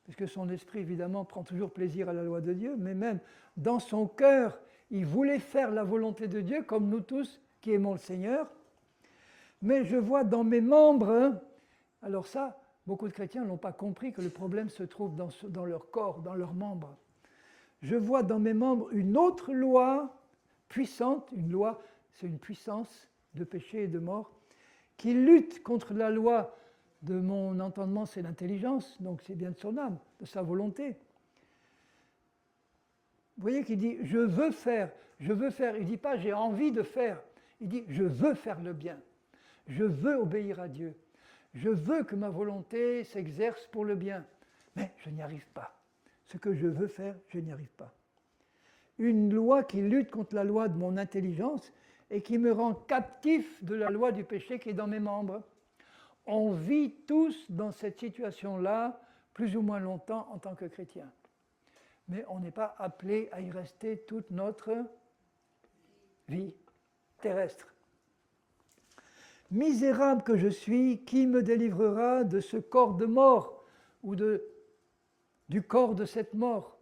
puisque son esprit, évidemment, prend toujours plaisir à la loi de Dieu, mais même dans son cœur, il voulait faire la volonté de Dieu, comme nous tous qui aimons le Seigneur. Mais je vois dans mes membres, alors ça, beaucoup de chrétiens n'ont pas compris que le problème se trouve dans leur corps, dans leurs membres. Je vois dans mes membres une autre loi puissante, une loi, c'est une puissance de péché et de mort, qui lutte contre la loi de mon entendement, c'est l'intelligence, donc c'est bien de son âme, de sa volonté. Vous voyez qu'il dit « je veux faire », il ne dit pas « j'ai envie de faire », il dit « je veux faire le bien ». Je veux obéir à Dieu. Je veux que ma volonté s'exerce pour le bien. Mais je n'y arrive pas. Ce que je veux faire, je n'y arrive pas. Une loi qui lutte contre la loi de mon intelligence et qui me rend captif de la loi du péché qui est dans mes membres. On vit tous dans cette situation-là, plus ou moins longtemps en tant que chrétiens. Mais on n'est pas appelé à y rester toute notre vie terrestre. Misérable que je suis, qui me délivrera de ce corps de mort ou du corps de cette mort?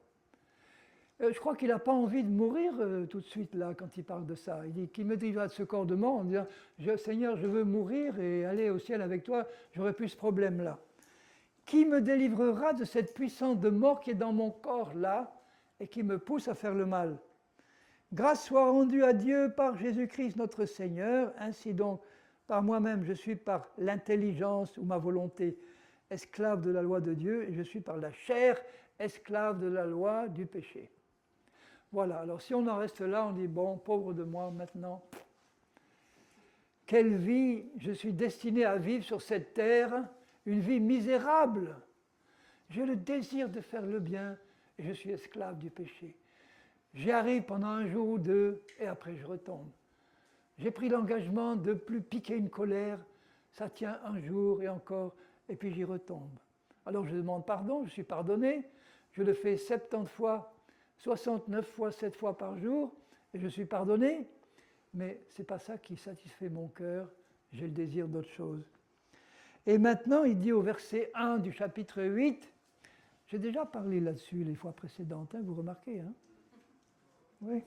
Je crois qu'il n'a pas envie de mourir tout de suite là quand il parle de ça. Il dit qui me délivrera de ce corps de mort en disant Seigneur, je veux mourir et aller au ciel avec toi, j'aurais plus ce problème-là. Qui me délivrera de cette puissance de mort qui est dans mon corps là et qui me pousse à faire le mal? Grâce soit rendue à Dieu par Jésus-Christ notre Seigneur, ainsi donc par moi-même, je suis par l'intelligence ou ma volonté esclave de la loi de Dieu et je suis par la chair esclave de la loi du péché. Voilà, alors si on en reste là, on dit, bon, pauvre de moi maintenant, quelle vie je suis destiné à vivre sur cette terre, une vie misérable. J'ai le désir de faire le bien et je suis esclave du péché. J'y arrive pendant un jour ou deux et après je retombe. J'ai pris l'engagement de ne plus piquer une colère, ça tient un jour et encore, et puis j'y retombe. Alors je demande pardon, je suis pardonné, je le fais 70 fois, 69 fois, 7 fois par jour, et je suis pardonné, mais ce n'est pas ça qui satisfait mon cœur, j'ai le désir d'autre chose. Et maintenant, il dit au verset 1 du chapitre 8, j'ai déjà parlé là-dessus les fois précédentes, hein, vous remarquez, hein? Oui.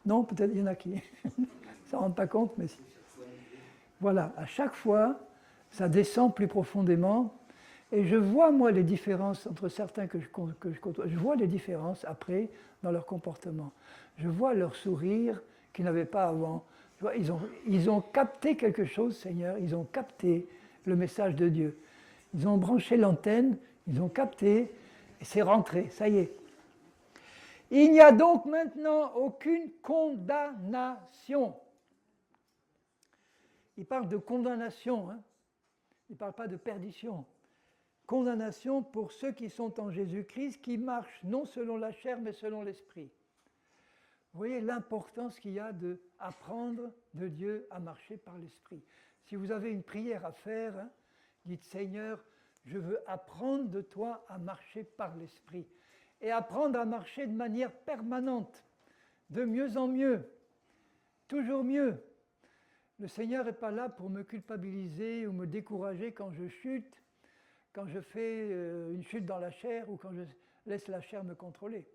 Non, peut-être il y en a qui ne s'en rendent pas compte, mais si. Voilà, à chaque fois, ça descend plus profondément. Et je vois, moi, les différences entre certains que je côtoie. Je vois les différences après dans leur comportement. Je vois leur sourire qu'ils n'avaient pas avant. Je vois, ils ont capté quelque chose, Seigneur. Ils ont capté le message de Dieu. Ils ont branché l'antenne, ils ont capté, et c'est rentré, ça y est. Il n'y a donc maintenant aucune condamnation. Il parle de condamnation, hein. Il ne parle pas de perdition. Condamnation pour ceux qui sont en Jésus-Christ, qui marchent non selon la chair, mais selon l'esprit. Vous voyez l'importance qu'il y a d'apprendre de Dieu à marcher par l'esprit. Si vous avez une prière à faire, hein, dites Seigneur, je veux apprendre de toi à marcher par l'esprit. Et apprendre à marcher de manière permanente, de mieux en mieux, toujours mieux. Le Seigneur n'est pas là pour me culpabiliser ou me décourager quand je chute, quand je fais une chute dans la chair ou quand je laisse la chair me contrôler.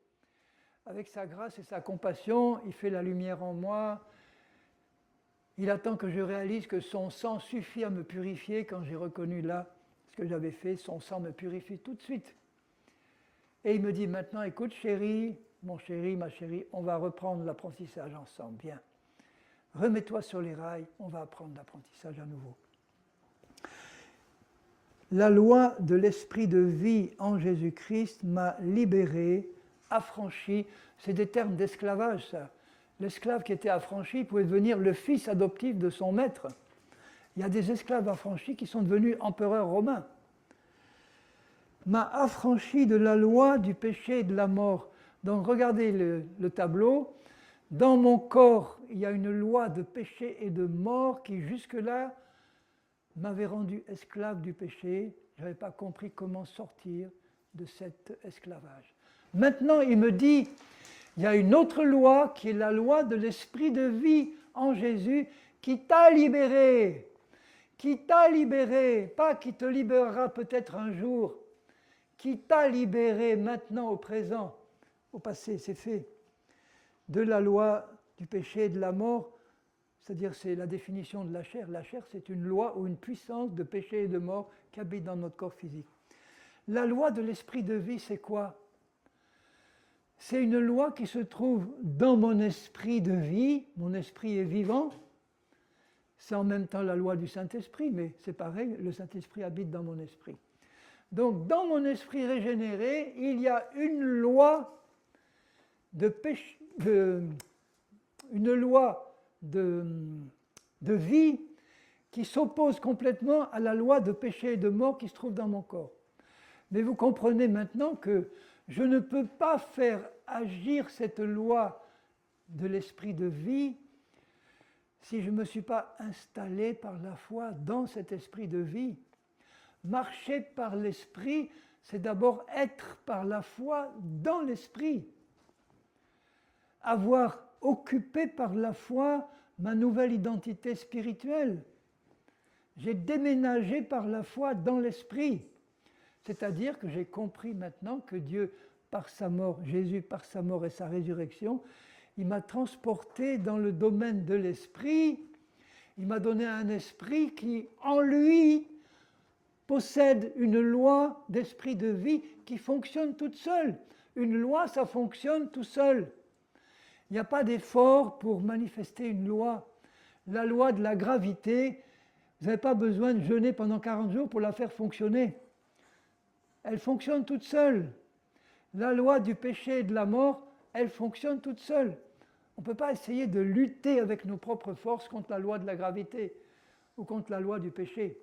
Avec sa grâce et sa compassion, il fait la lumière en moi. Il attend que je réalise que son sang suffit à me purifier. Quand j'ai reconnu là ce que j'avais fait, son sang me purifie tout de suite. Et il me dit maintenant, écoute chérie, mon chéri, ma chérie, on va reprendre l'apprentissage ensemble, bien. Remets-toi sur les rails, on va apprendre l'apprentissage à nouveau. La loi de l'esprit de vie en Jésus-Christ m'a libéré, affranchi. C'est des termes d'esclavage, ça. L'esclave qui était affranchi pouvait devenir le fils adoptif de son maître. Il y a des esclaves affranchis qui sont devenus empereurs romains. M'a affranchi de la loi du péché et de la mort. Donc regardez le tableau. Dans mon corps, il y a une loi de péché et de mort qui jusque-là m'avait rendu esclave du péché. Je n'avais pas compris comment sortir de cet esclavage. Maintenant, il me dit, il y a une autre loi qui est la loi de l'esprit de vie en Jésus qui t'a libéré. Qui t'a libéré, pas qui te libérera peut-être un jour, qui t'a libéré maintenant au présent, au passé, c'est fait, de la loi du péché et de la mort, c'est-à-dire c'est la définition de la chair. La chair, c'est une loi ou une puissance de péché et de mort qui habite dans notre corps physique. La loi de l'esprit de vie, c'est quoi? C'est une loi qui se trouve dans mon esprit de vie, mon esprit est vivant. C'est en même temps la loi du Saint-Esprit, mais c'est pareil, le Saint-Esprit habite dans mon esprit. Donc dans mon esprit régénéré, il y a une loi de péché, une loi de vie qui s'oppose complètement à la loi de péché et de mort qui se trouve dans mon corps. Mais vous comprenez maintenant que je ne peux pas faire agir cette loi de l'esprit de vie si je ne me suis pas installé par la foi dans cet esprit de vie. Marcher par l'esprit, c'est d'abord être par la foi dans l'esprit. Avoir occupé par la foi ma nouvelle identité spirituelle. J'ai déménagé par la foi dans l'esprit. C'est-à-dire que j'ai compris maintenant que Dieu, par sa mort, Jésus, par sa mort et sa résurrection, il m'a transporté dans le domaine de l'esprit. Il m'a donné un esprit qui, en lui, possède une loi d'esprit de vie qui fonctionne toute seule. Une loi, ça fonctionne tout seul. Il n'y a pas d'effort pour manifester une loi. La loi de la gravité, vous n'avez pas besoin de jeûner pendant 40 jours pour la faire fonctionner. Elle fonctionne toute seule. La loi du péché et de la mort, elle fonctionne toute seule. On ne peut pas essayer de lutter avec nos propres forces contre la loi de la gravité ou contre la loi du péché.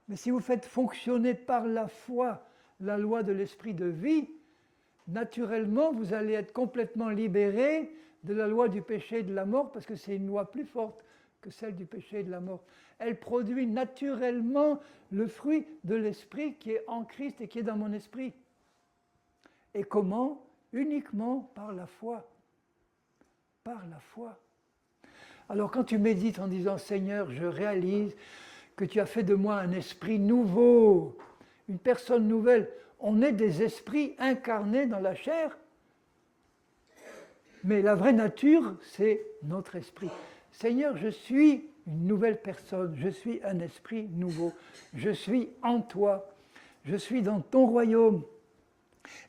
Mais si vous faites fonctionner par la foi la loi de l'esprit de vie, naturellement, vous allez être complètement libéré de la loi du péché et de la mort parce que c'est une loi plus forte que celle du péché et de la mort. Elle produit naturellement le fruit de l'esprit qui est en Christ et qui est dans mon esprit. Et comment? Uniquement par la foi. Par la foi. Alors quand tu médites en disant « Seigneur, je réalise que tu as fait de moi un esprit nouveau, une personne nouvelle », on est des esprits incarnés dans la chair, mais la vraie nature, c'est notre esprit. Seigneur, je suis une nouvelle personne, je suis un esprit nouveau, je suis en toi, je suis dans ton royaume,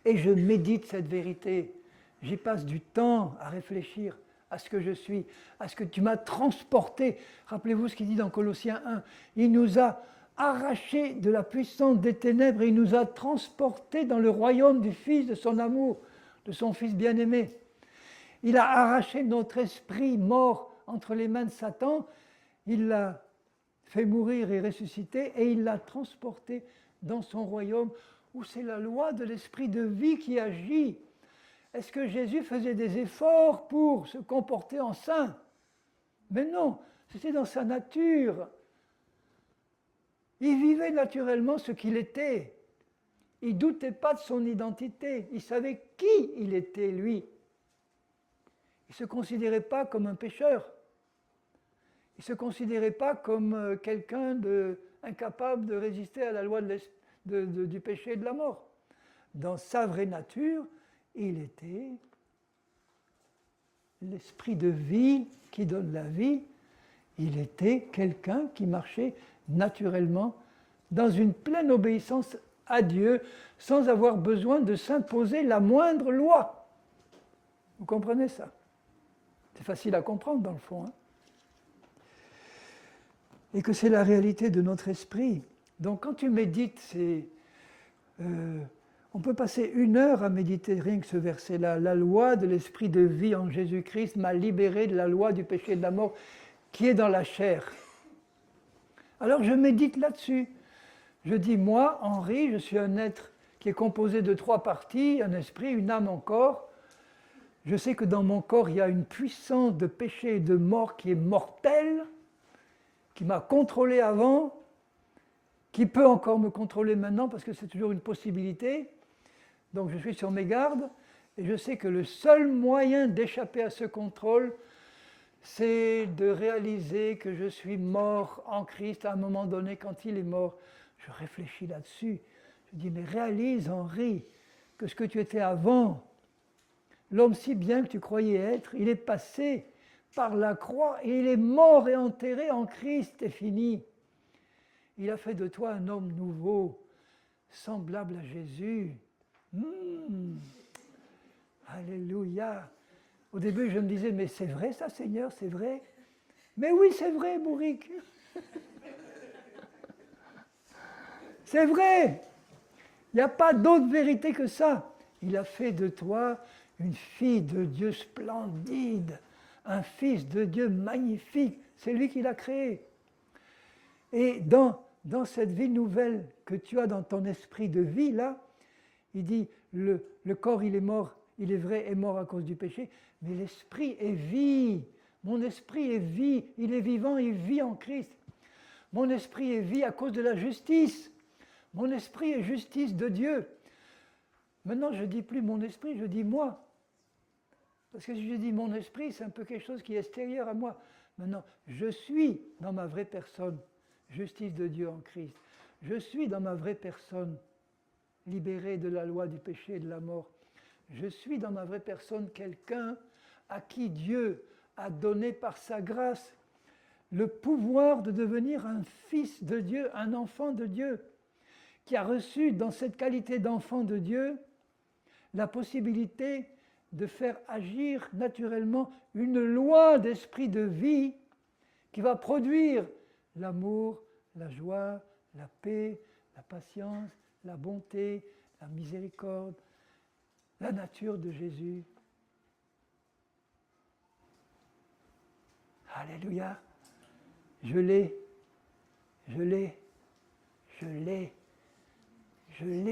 et je médite cette vérité. J'y passe du temps à réfléchir à ce que je suis, à ce que tu m'as transporté. Rappelez-vous ce qu'il dit dans Colossiens 1, il nous a arrachés de la puissance des ténèbres et il nous a transportés dans le royaume du Fils de son amour, de son Fils bien-aimé. Il a arraché notre esprit mort entre les mains de Satan, il l'a fait mourir et ressusciter, et il l'a transporté dans son royaume, où c'est la loi de l'esprit de vie qui agit. Est-ce que Jésus faisait des efforts pour se comporter en saint? Mais non, c'était dans sa nature. Il vivait naturellement ce qu'il était. Il ne doutait pas de son identité. Il savait qui il était, lui. Il ne se considérait pas comme un pécheur. Il ne se considérait pas comme quelqu'un incapable de résister à la loi du péché et de la mort. Dans sa vraie nature, il était l'esprit de vie qui donne la vie. Il était quelqu'un qui marchait naturellement dans une pleine obéissance à Dieu, sans avoir besoin de s'imposer la moindre loi. Vous comprenez ça? C'est facile à comprendre dans le fond. Hein? Et que c'est la réalité de notre esprit. Donc quand tu médites, on peut passer 1 heure à méditer rien que ce verset-là. La loi de l'esprit de vie en Jésus-Christ m'a libéré de la loi du péché et de la mort qui est dans la chair. Alors je médite là-dessus. Je dis, moi, Henri, je suis un être qui est composé de 3 parties, un esprit, une âme, un corps. Je sais que dans mon corps, il y a une puissance de péché et de mort qui est mortelle, qui m'a contrôlé avant, qui peut encore me contrôler maintenant, parce que c'est toujours une possibilité. Donc je suis sur mes gardes, et je sais que le seul moyen d'échapper à ce contrôle, c'est de réaliser que je suis mort en Christ à un moment donné quand il est mort. Je réfléchis là-dessus. Je dis, mais réalise, Henri, que ce que tu étais avant, l'homme si bien que tu croyais être, il est passé par la croix et il est mort et enterré en Christ, c'est fini. Il a fait de toi un homme nouveau, semblable à Jésus. Alléluia. Au début, je me disais, mais c'est vrai ça, Seigneur, c'est vrai? Mais oui, c'est vrai, Bourrique. C'est vrai. Il n'y a pas d'autre vérité que ça. Il a fait de toi une fille de Dieu splendide, un fils de Dieu magnifique. C'est lui qui l'a créé. Et dans cette vie nouvelle que tu as dans ton esprit de vie, là, il dit, le corps, il est mort, il est vrai, est mort à cause du péché, mais l'esprit est vie. Mon esprit est vie, il est vivant, il vit en Christ. Mon esprit est vie à cause de la justice. Mon esprit est justice de Dieu. Maintenant, je ne dis plus mon esprit, je dis moi. Parce que si je dis mon esprit, c'est un peu quelque chose qui est extérieur à moi. Maintenant, je suis dans ma vraie personne, justice de Dieu en Christ. Je suis dans ma vraie personne, libéré de la loi du péché et de la mort. Je suis dans ma vraie personne quelqu'un à qui Dieu a donné par sa grâce le pouvoir de devenir un fils de Dieu, un enfant de Dieu, qui a reçu dans cette qualité d'enfant de Dieu la possibilité de faire agir naturellement une loi d'esprit de vie qui va produire l'amour, la joie, la paix, la patience, la bonté, la miséricorde, la nature de Jésus. Alléluia. Je l'ai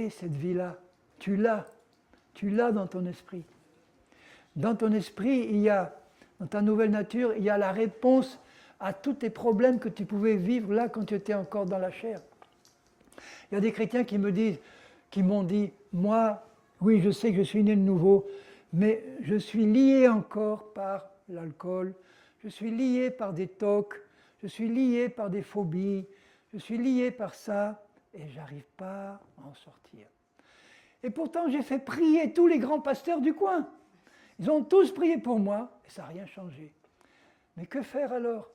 cette vie-là. Tu l'as dans ton esprit. Dans ton esprit, dans ta nouvelle nature, il y a la réponse à tous tes problèmes que tu pouvais vivre là quand tu étais encore dans la chair. Il y a des chrétiens qui m'ont dit, moi, oui, je sais que je suis né de nouveau, mais je suis lié encore par l'alcool, je suis lié par des tocs, je suis lié par des phobies, je suis lié par ça, et je n'arrive pas à en sortir. Et pourtant, j'ai fait prier tous les grands pasteurs du coin. Ils ont tous prié pour moi, et ça n'a rien changé. Mais que faire alors?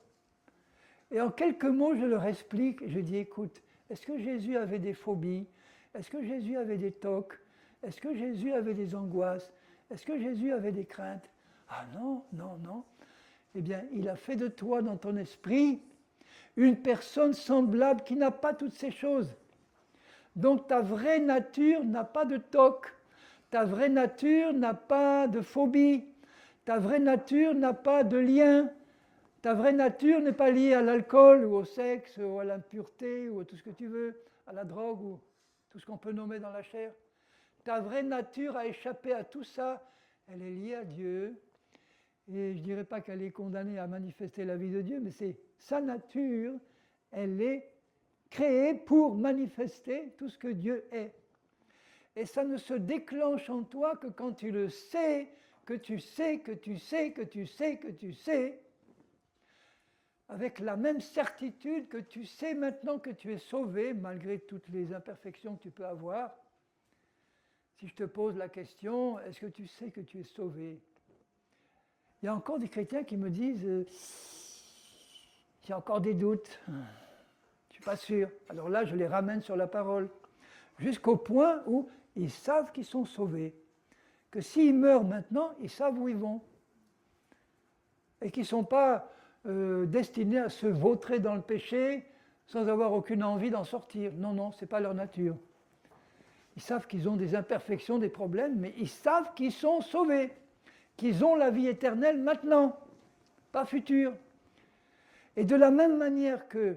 Et en quelques mots, je leur explique, et je dis, écoute, est-ce que Jésus avait des phobies? Est-ce que Jésus avait des tocs? Est-ce que Jésus avait des angoisses? Est-ce que Jésus avait des craintes? Ah non, non, non. Eh bien, il a fait de toi, dans ton esprit, une personne semblable qui n'a pas toutes ces choses. Donc ta vraie nature n'a pas de toc, ta vraie nature n'a pas de phobie, ta vraie nature n'a pas de lien Ta vraie nature n'est pas liée à l'alcool ou au sexe ou à l'impureté ou à tout ce que tu veux, à la drogue ou tout ce qu'on peut nommer dans la chair. Ta vraie nature a échappé à tout ça. Elle est liée à Dieu. Et je ne dirais pas qu'elle est condamnée à manifester la vie de Dieu, mais c'est sa nature. Elle est créée pour manifester tout ce que Dieu est. Et ça ne se déclenche en toi que quand tu le sais, que tu sais, que tu sais, que tu sais, que tu sais, avec la même certitude que tu sais maintenant que tu es sauvé, malgré toutes les imperfections que tu peux avoir. Si je te pose la question, est-ce que tu sais que tu es sauvé? Il y a encore des chrétiens qui me disent, j'ai encore des doutes, je ne suis pas sûr. Alors là, je les ramène sur la parole, jusqu'au point où ils savent qu'ils sont sauvés, que s'ils meurent maintenant, ils savent où ils vont, et qu'ils ne sont pas destinés à se vautrer dans le péché sans avoir aucune envie d'en sortir. Non, non, ce n'est pas leur nature. Ils savent qu'ils ont des imperfections, des problèmes, mais ils savent qu'ils sont sauvés, qu'ils ont la vie éternelle maintenant, pas future. Et de la même manière que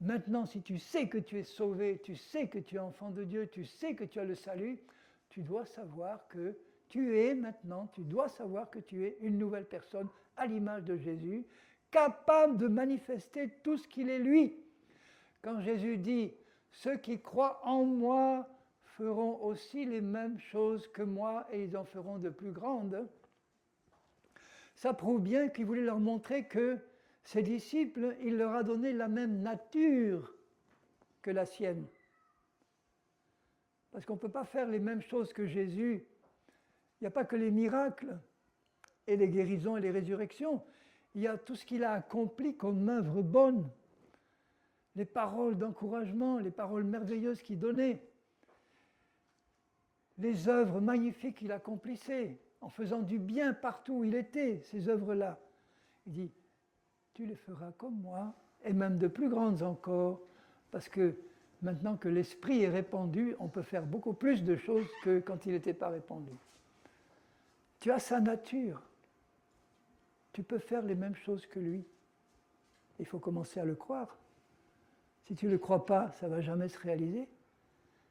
maintenant, si tu sais que tu es sauvé, tu sais que tu es enfant de Dieu, tu sais que tu as le salut, tu dois savoir que tu es maintenant, tu dois savoir que tu es une nouvelle personne à l'image de Jésus, capable de manifester tout ce qu'il est lui. Quand Jésus dit « Ceux qui croient en moi feront aussi les mêmes choses que moi et ils en feront de plus grandes », ça prouve bien qu'il voulait leur montrer que ses disciples, il leur a donné la même nature que la sienne. Parce qu'on ne peut pas faire les mêmes choses que Jésus. Il n'y a pas que les miracles et les guérisons et les résurrections. Il y a tout ce qu'il a accompli comme œuvre bonne. Les paroles d'encouragement, les paroles merveilleuses qu'il donnait. Les œuvres magnifiques qu'il accomplissait, en faisant du bien partout où il était, ces œuvres-là. Il dit, tu les feras comme moi, et même de plus grandes encore, parce que maintenant que l'Esprit est répandu, on peut faire beaucoup plus de choses que quand il n'était pas répandu. Tu as sa nature. Tu peux faire les mêmes choses que lui. Il faut commencer à le croire. Si tu ne le crois pas, ça ne va jamais se réaliser.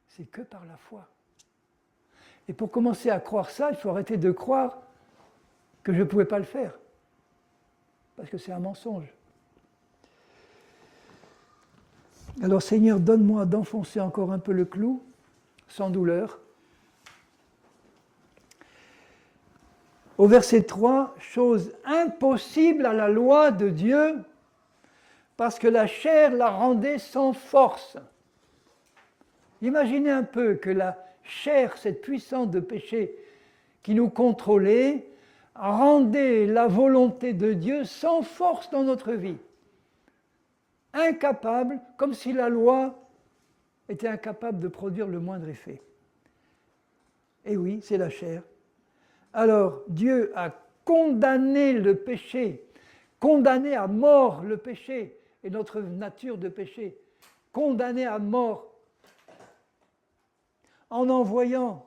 C'est que par la foi. Et pour commencer à croire ça, il faut arrêter de croire que je ne pouvais pas le faire. Parce que c'est un mensonge. Alors Seigneur, donne-moi d'enfoncer encore un peu le clou, sans douleur. Au verset 3, chose impossible à la loi de Dieu, parce que la chair la rendait sans force. Imaginez un peu que la chair, cette puissance de péché qui nous contrôlait, rendait la volonté de Dieu sans force dans notre vie. Incapable, comme si la loi était incapable de produire le moindre effet. Et oui, c'est la chair. Alors, Dieu a condamné le péché, condamné à mort le péché et notre nature de péché, condamné à mort en envoyant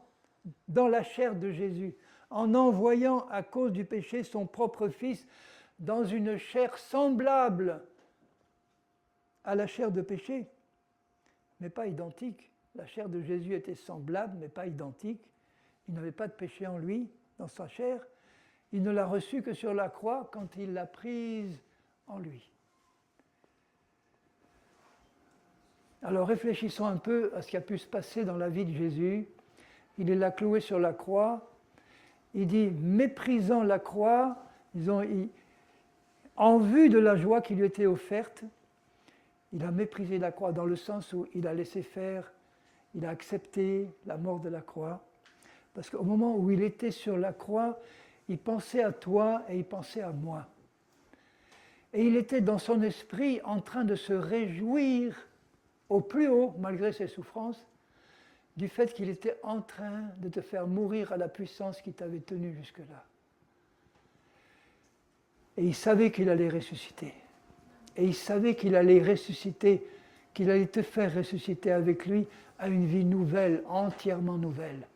dans la chair de Jésus, en envoyant à cause du péché son propre Fils dans une chair semblable à la chair de péché, mais pas identique. La chair de Jésus était semblable, mais pas identique. Il n'avait pas de péché en lui, dans sa chair. Il ne l'a reçue que sur la croix quand il l'a prise en lui. Alors réfléchissons un peu à ce qui a pu se passer dans la vie de Jésus. Il est là cloué sur la croix. Il dit, méprisant la croix, en vue de la joie qui lui était offerte, il a méprisé la croix dans le sens où il a laissé faire, il a accepté la mort de la croix. Parce qu'au moment où il était sur la croix, il pensait à toi et il pensait à moi. Et il était dans son esprit en train de se réjouir au plus haut, malgré ses souffrances, du fait qu'il était en train de te faire mourir à la puissance qui t'avait tenu jusque-là. Et il savait qu'il allait ressusciter. Et il savait qu'il allait ressusciter, qu'il allait te faire ressusciter avec lui à une vie nouvelle, entièrement nouvelle.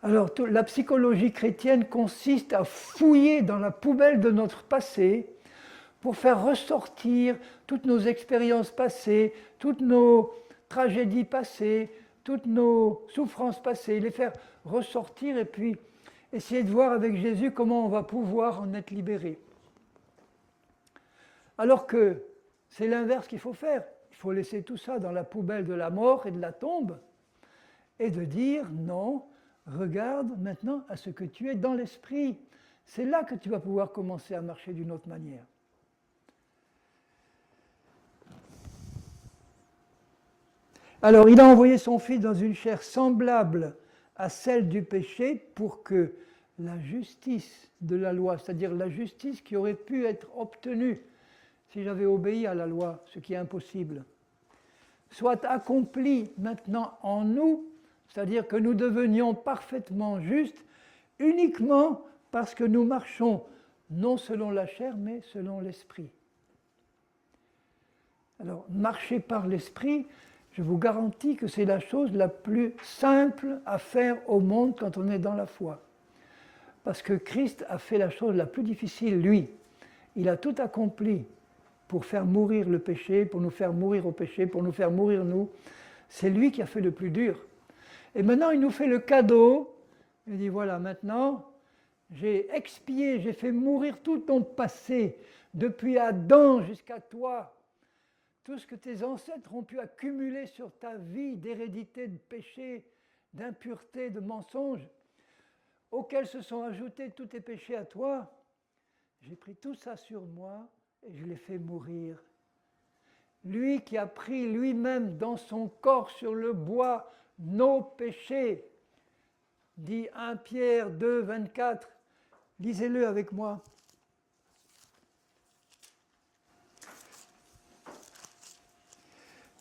Alors, la psychologie chrétienne consiste à fouiller dans la poubelle de notre passé pour faire ressortir toutes nos expériences passées, toutes nos tragédies passées, toutes nos souffrances passées, les faire ressortir et puis essayer de voir avec Jésus comment on va pouvoir en être libéré. Alors que c'est l'inverse qu'il faut faire. Il faut laisser tout ça dans la poubelle de la mort et de la tombe et de dire non, regarde maintenant à ce que tu es dans l'esprit. C'est là que tu vas pouvoir commencer à marcher d'une autre manière. Alors, il a envoyé son Fils dans une chair semblable à celle du péché pour que la justice de la loi, c'est-à-dire la justice qui aurait pu être obtenue si j'avais obéi à la loi, ce qui est impossible, soit accomplie maintenant en nous, c'est-à-dire que nous devenions parfaitement justes uniquement parce que nous marchons non selon la chair, mais selon l'esprit. Alors, marcher par l'esprit, je vous garantis que c'est la chose la plus simple à faire au monde quand on est dans la foi. Parce que Christ a fait la chose la plus difficile, lui. Il a tout accompli pour faire mourir le péché, pour nous faire mourir au péché, pour nous faire mourir nous. C'est lui qui a fait le plus dur. Et maintenant, il nous fait le cadeau. Il dit, voilà, maintenant, j'ai expié, j'ai fait mourir tout ton passé, depuis Adam jusqu'à toi. Tout ce que tes ancêtres ont pu accumuler sur ta vie d'hérédité, de péché, d'impureté, de mensonges, auxquels se sont ajoutés tous tes péchés à toi, j'ai pris tout ça sur moi et je l'ai fait mourir. Lui qui a pris lui-même dans son corps sur le bois nos péchés, dit 1 Pierre 2, 24, lisez-le avec moi.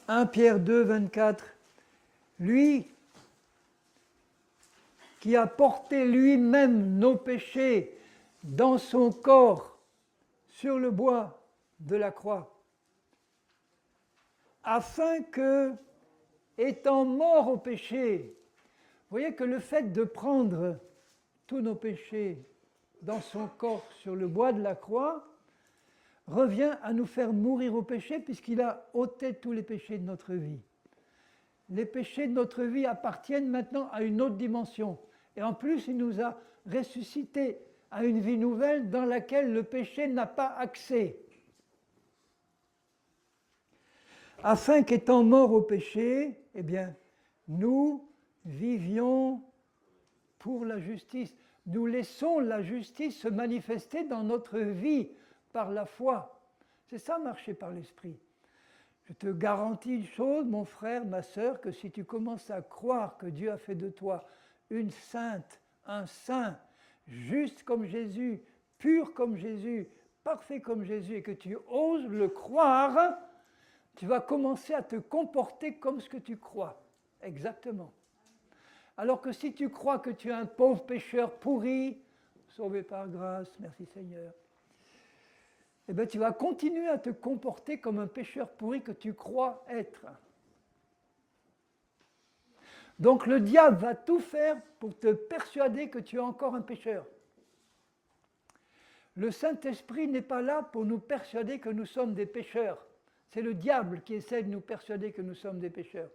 1 Pierre 2, 24, lui qui a porté lui-même nos péchés dans son corps sur le bois de la croix, afin que, étant mort au péché, vous voyez que le fait de prendre tous nos péchés dans son corps sur le bois de la croix, revient à nous faire mourir au péché puisqu'il a ôté tous les péchés de notre vie. Les péchés de notre vie appartiennent maintenant à une autre dimension. Et en plus, il nous a ressuscités à une vie nouvelle dans laquelle le péché n'a pas accès. Afin qu'étant morts au péché, eh bien, nous vivions pour la justice. Nous laissons la justice se manifester dans notre vie par la foi. C'est ça, marcher par l'esprit. Je te garantis une chose, mon frère, ma sœur, que si tu commences à croire que Dieu a fait de toi une sainte, un saint, juste comme Jésus, pur comme Jésus, parfait comme Jésus, et que tu oses le croire, tu vas commencer à te comporter comme ce que tu crois. Exactement. Alors que si tu crois que tu es un pauvre pécheur pourri, sauvé par grâce, merci Seigneur, eh bien, tu vas continuer à te comporter comme un pécheur pourri que tu crois être. Donc le diable va tout faire pour te persuader que tu es encore un pécheur. Le Saint-Esprit n'est pas là pour nous persuader que nous sommes des pécheurs. C'est le diable qui essaie de nous persuader que nous sommes des pécheurs.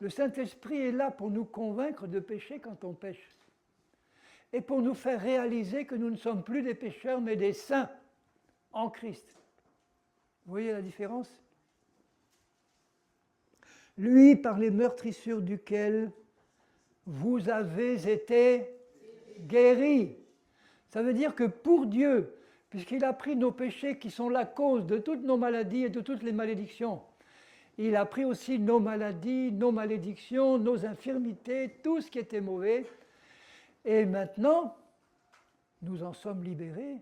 Le Saint-Esprit est là pour nous convaincre de pécher quand on pêche. Et pour nous faire réaliser que nous ne sommes plus des pécheurs mais des saints en Christ. Vous voyez la différence ? Lui, par les meurtrissures duquel vous avez été guéris. Ça veut dire que pour Dieu, puisqu'il a pris nos péchés qui sont la cause de toutes nos maladies et de toutes les malédictions, il a pris aussi nos maladies, nos malédictions, nos infirmités, tout ce qui était mauvais. Et maintenant, nous en sommes libérés.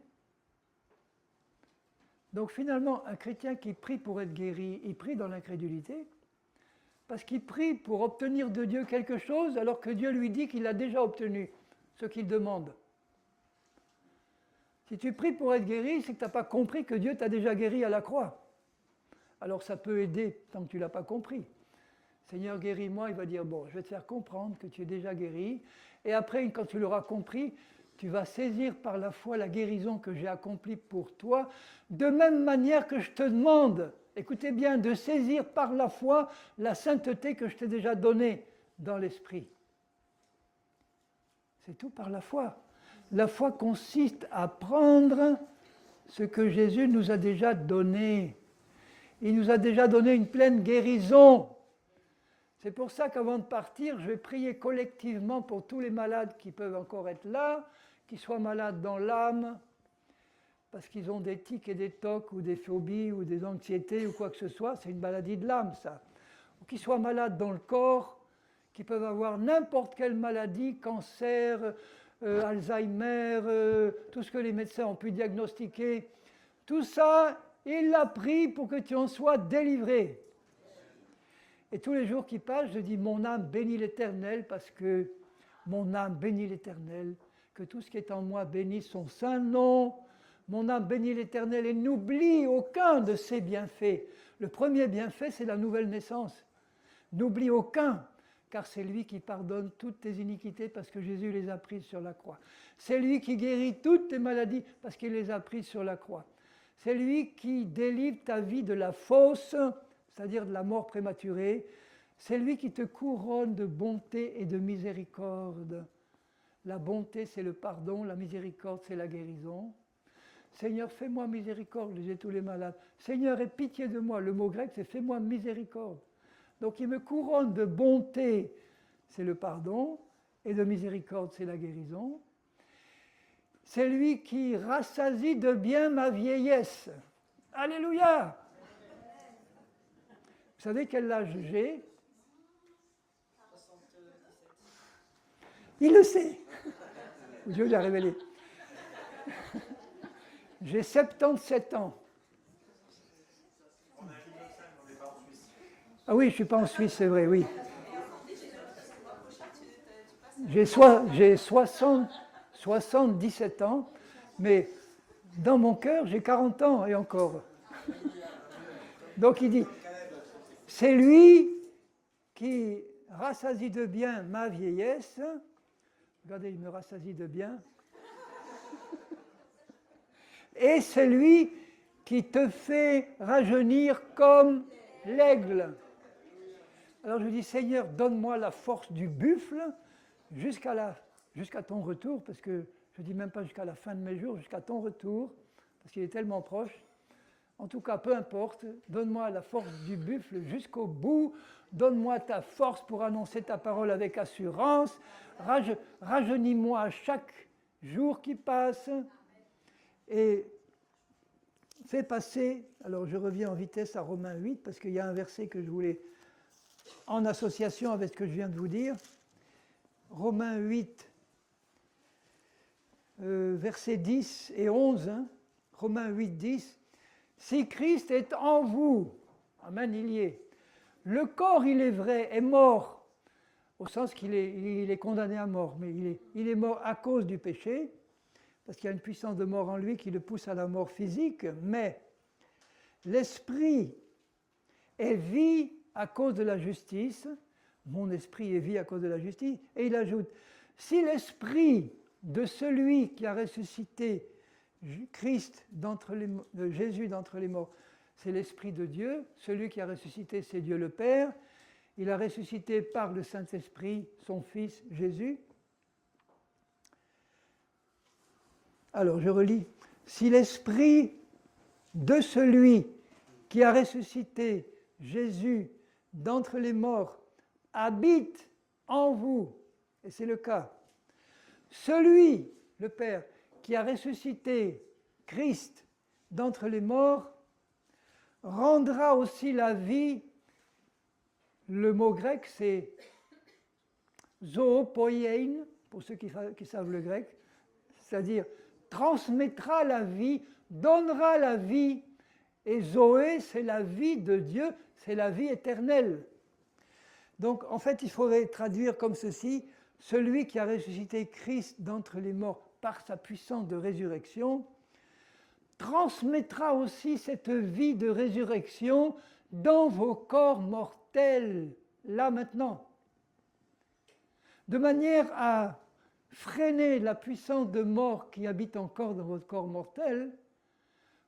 Donc finalement, un chrétien qui prie pour être guéri, il prie dans l'incrédulité, parce qu'il prie pour obtenir de Dieu quelque chose, alors que Dieu lui dit qu'il a déjà obtenu ce qu'il demande. Si tu pries pour être guéri, c'est que tu n'as pas compris que Dieu t'a déjà guéri à la croix. Alors ça peut aider tant que tu ne l'as pas compris. Seigneur, guéris-moi, il va dire, bon, je vais te faire comprendre que tu es déjà guéri. Et après, quand tu l'auras compris, tu vas saisir par la foi la guérison que j'ai accomplie pour toi, de même manière que je te demande, écoutez bien, de saisir par la foi la sainteté que je t'ai déjà donnée dans l'esprit. C'est tout par la foi. La foi consiste à prendre ce que Jésus nous a déjà donné. Il nous a déjà donné une pleine guérison. C'est pour ça qu'avant de partir, je vais prier collectivement pour tous les malades qui peuvent encore être là, qui soient malades dans l'âme, parce qu'ils ont des tics et des tocs, ou des phobies, ou des anxiétés, ou quoi que ce soit. C'est une maladie de l'âme, ça. Ou qui soient malades dans le corps, qui peuvent avoir n'importe quelle maladie, cancer, Alzheimer, tout ce que les médecins ont pu diagnostiquer. Tout ça, il l'a pris pour que tu en sois délivré. Et tous les jours qui passent, je dis, mon âme bénit l'Éternel, parce que mon âme bénit l'Éternel, que tout ce qui est en moi bénisse son saint nom. Mon âme bénit l'Éternel et n'oublie aucun de ses bienfaits. Le premier bienfait, c'est la nouvelle naissance. N'oublie aucun, car c'est lui qui pardonne toutes tes iniquités parce que Jésus les a prises sur la croix. C'est lui qui guérit toutes tes maladies parce qu'il les a prises sur la croix. C'est lui qui délivre ta vie de la fausse, c'est-à-dire de la mort prématurée. C'est lui qui te couronne de bonté et de miséricorde. La bonté, c'est le pardon, la miséricorde, c'est la guérison. Seigneur, fais-moi miséricorde, disait tous les malades. Seigneur, aie pitié de moi. Le mot grec, c'est fais-moi miséricorde. Donc il me couronne de bonté, c'est le pardon, et de miséricorde, c'est la guérison. C'est lui qui rassasie de bien ma vieillesse. Alléluia! Vous savez quel âge j'ai? Il le sait. Dieu l'a révélé. J'ai 77 ans. Ah oui, je ne suis pas en Suisse, c'est vrai, oui. J'ai 77 ans, mais dans mon cœur, j'ai 40 ans et encore. Donc il dit, c'est lui qui rassasie de bien ma vieillesse. Regardez, il me rassasie de bien. Et c'est lui qui te fait rajeunir comme l'aigle. Alors je dis, Seigneur, donne-moi la force du buffle jusqu'à ton retour, parce que je ne dis même pas jusqu'à la fin de mes jours, jusqu'à ton retour, parce qu'il est tellement proche. En tout cas, peu importe, donne-moi la force du buffle jusqu'au bout, donne-moi ta force pour annoncer ta parole avec assurance, rajeunis-moi à chaque jour qui passe, et fais passer, alors je reviens en vitesse à Romains 8, parce qu'il y a un verset que je voulais, en association avec ce que je viens de vous dire, Romains 8, versets 10 et 11, hein, Romains 8, 10, si Christ est en vous, amen, il y est, le corps, il est vrai, est mort, au sens qu'il est condamné à mort, mais il est mort à cause du péché, parce qu'il y a une puissance de mort en lui qui le pousse à la mort physique, mais l'esprit est vie à cause de la justice, mon esprit est vie à cause de la justice, et il ajoute, si l'esprit de celui qui a ressuscité Christ Jésus d'entre les morts, c'est l'esprit de Dieu, celui qui a ressuscité, c'est Dieu le Père, il a ressuscité par le Saint-Esprit son Fils Jésus. Alors je relis, si l'esprit de celui qui a ressuscité Jésus d'entre les morts habite en vous, et c'est le cas, celui, le Père, qui a ressuscité Christ d'entre les morts, rendra aussi la vie, le mot grec c'est zoopoiein, pour ceux qui savent le grec, c'est-à-dire transmettra la vie, donnera la vie, et Zoé, c'est la vie de Dieu, c'est la vie éternelle. Donc en fait, il faudrait traduire comme ceci, celui qui a ressuscité Christ d'entre les morts par sa puissance de résurrection, transmettra aussi cette vie de résurrection dans vos corps mortels. là maintenant, de manière à freiner la puissance de mort qui habite encore dans votre corps mortel,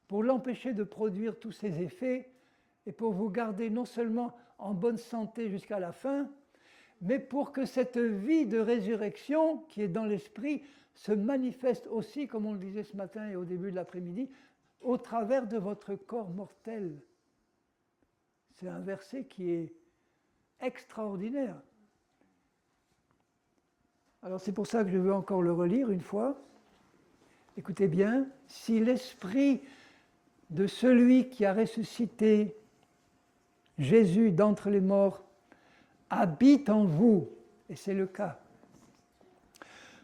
pour l'empêcher de produire tous ses effets et pour vous garder non seulement en bonne santé jusqu'à la fin, mais pour que cette vie de résurrection qui est dans l'esprit se manifeste aussi, comme on le disait ce matin et au début de l'après-midi, au travers de votre corps mortel. C'est un verset qui est extraordinaire. Alors c'est pour ça que je veux encore le relire une fois. Écoutez bien, si l'esprit de celui qui a ressuscité Jésus d'entre les morts habite en vous, et c'est le cas.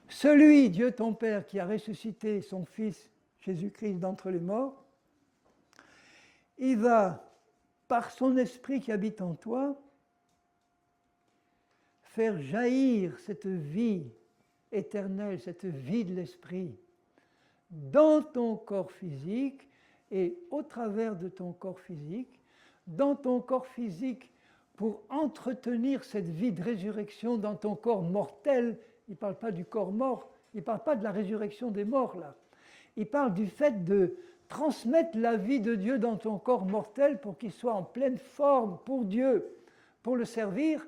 Celui, Dieu ton Père, qui a ressuscité son Fils Jésus-Christ d'entre les morts, il va, par son esprit qui habite en toi, faire jaillir cette vie éternelle, cette vie de l'esprit, dans ton corps physique et au travers de ton corps physique, dans ton corps physique pour entretenir cette vie de résurrection dans ton corps mortel. Il ne parle pas du corps mort, il ne parle pas de la résurrection des morts là. Il parle du fait de transmettre la vie de Dieu dans ton corps mortel pour qu'il soit en pleine forme pour Dieu, pour le servir,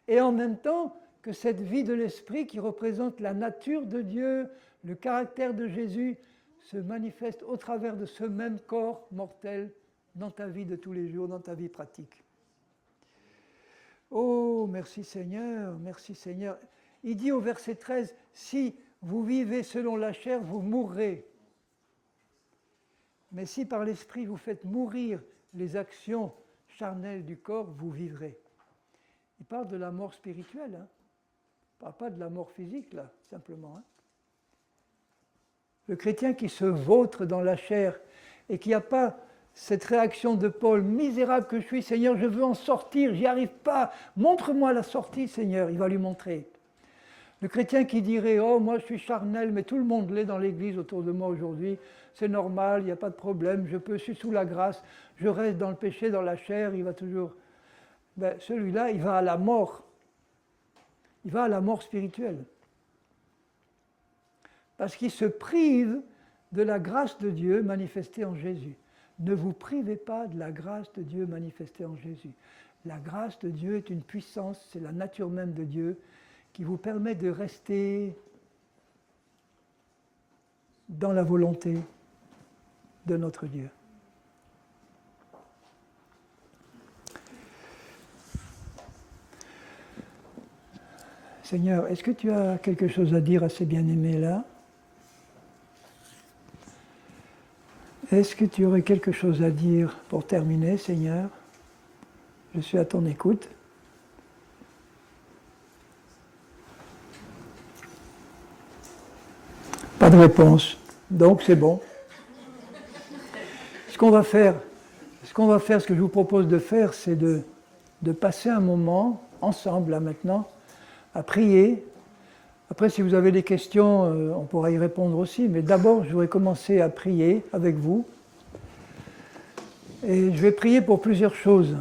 et en même temps que cette vie de l'esprit qui représente la nature de Dieu, le caractère de Jésus, se manifeste au travers de ce même corps mortel dans ta vie de tous les jours, dans ta vie pratique. Oh, merci Seigneur, merci Seigneur. Il dit au verset 13, « Si vous vivez selon la chair, vous mourrez. Mais si par l'esprit vous faites mourir les actions charnelles du corps, vous vivrez. » Il parle de la mort spirituelle, hein. Il ne parle pas de la mort physique, là, simplement. Hein. Le chrétien qui se vautre dans la chair et qui n'a pas cette réaction de Paul, « Misérable que je suis, Seigneur, je veux en sortir, j'y arrive pas, montre-moi la sortie, Seigneur. » Il va lui montrer. Le chrétien qui dirait « Oh, moi je suis charnel, mais tout le monde l'est dans l'église autour de moi aujourd'hui, c'est normal, il n'y a pas de problème, je suis sous la grâce, je reste dans le péché, dans la chair, il va toujours... » Ben, celui-là, il va à la mort. Il va à la mort spirituelle. Parce qu'il se prive de la grâce de Dieu manifestée en Jésus. Ne vous privez pas de la grâce de Dieu manifestée en Jésus. La grâce de Dieu est une puissance, c'est la nature même de Dieu qui vous permet de rester dans la volonté de notre Dieu. Seigneur, est-ce que tu as quelque chose à dire à ces bien-aimés-là ? Est-ce que tu aurais quelque chose à dire pour terminer, Seigneur ? Je suis à ton écoute. Pas de réponse, donc c'est bon. Ce qu'on va faire, ce que je vous propose de faire, c'est de passer un moment ensemble, là maintenant, à prier. Après, si vous avez des questions, on pourra y répondre aussi, mais d'abord, je voudrais commencer à prier avec vous. Et je vais prier pour plusieurs choses.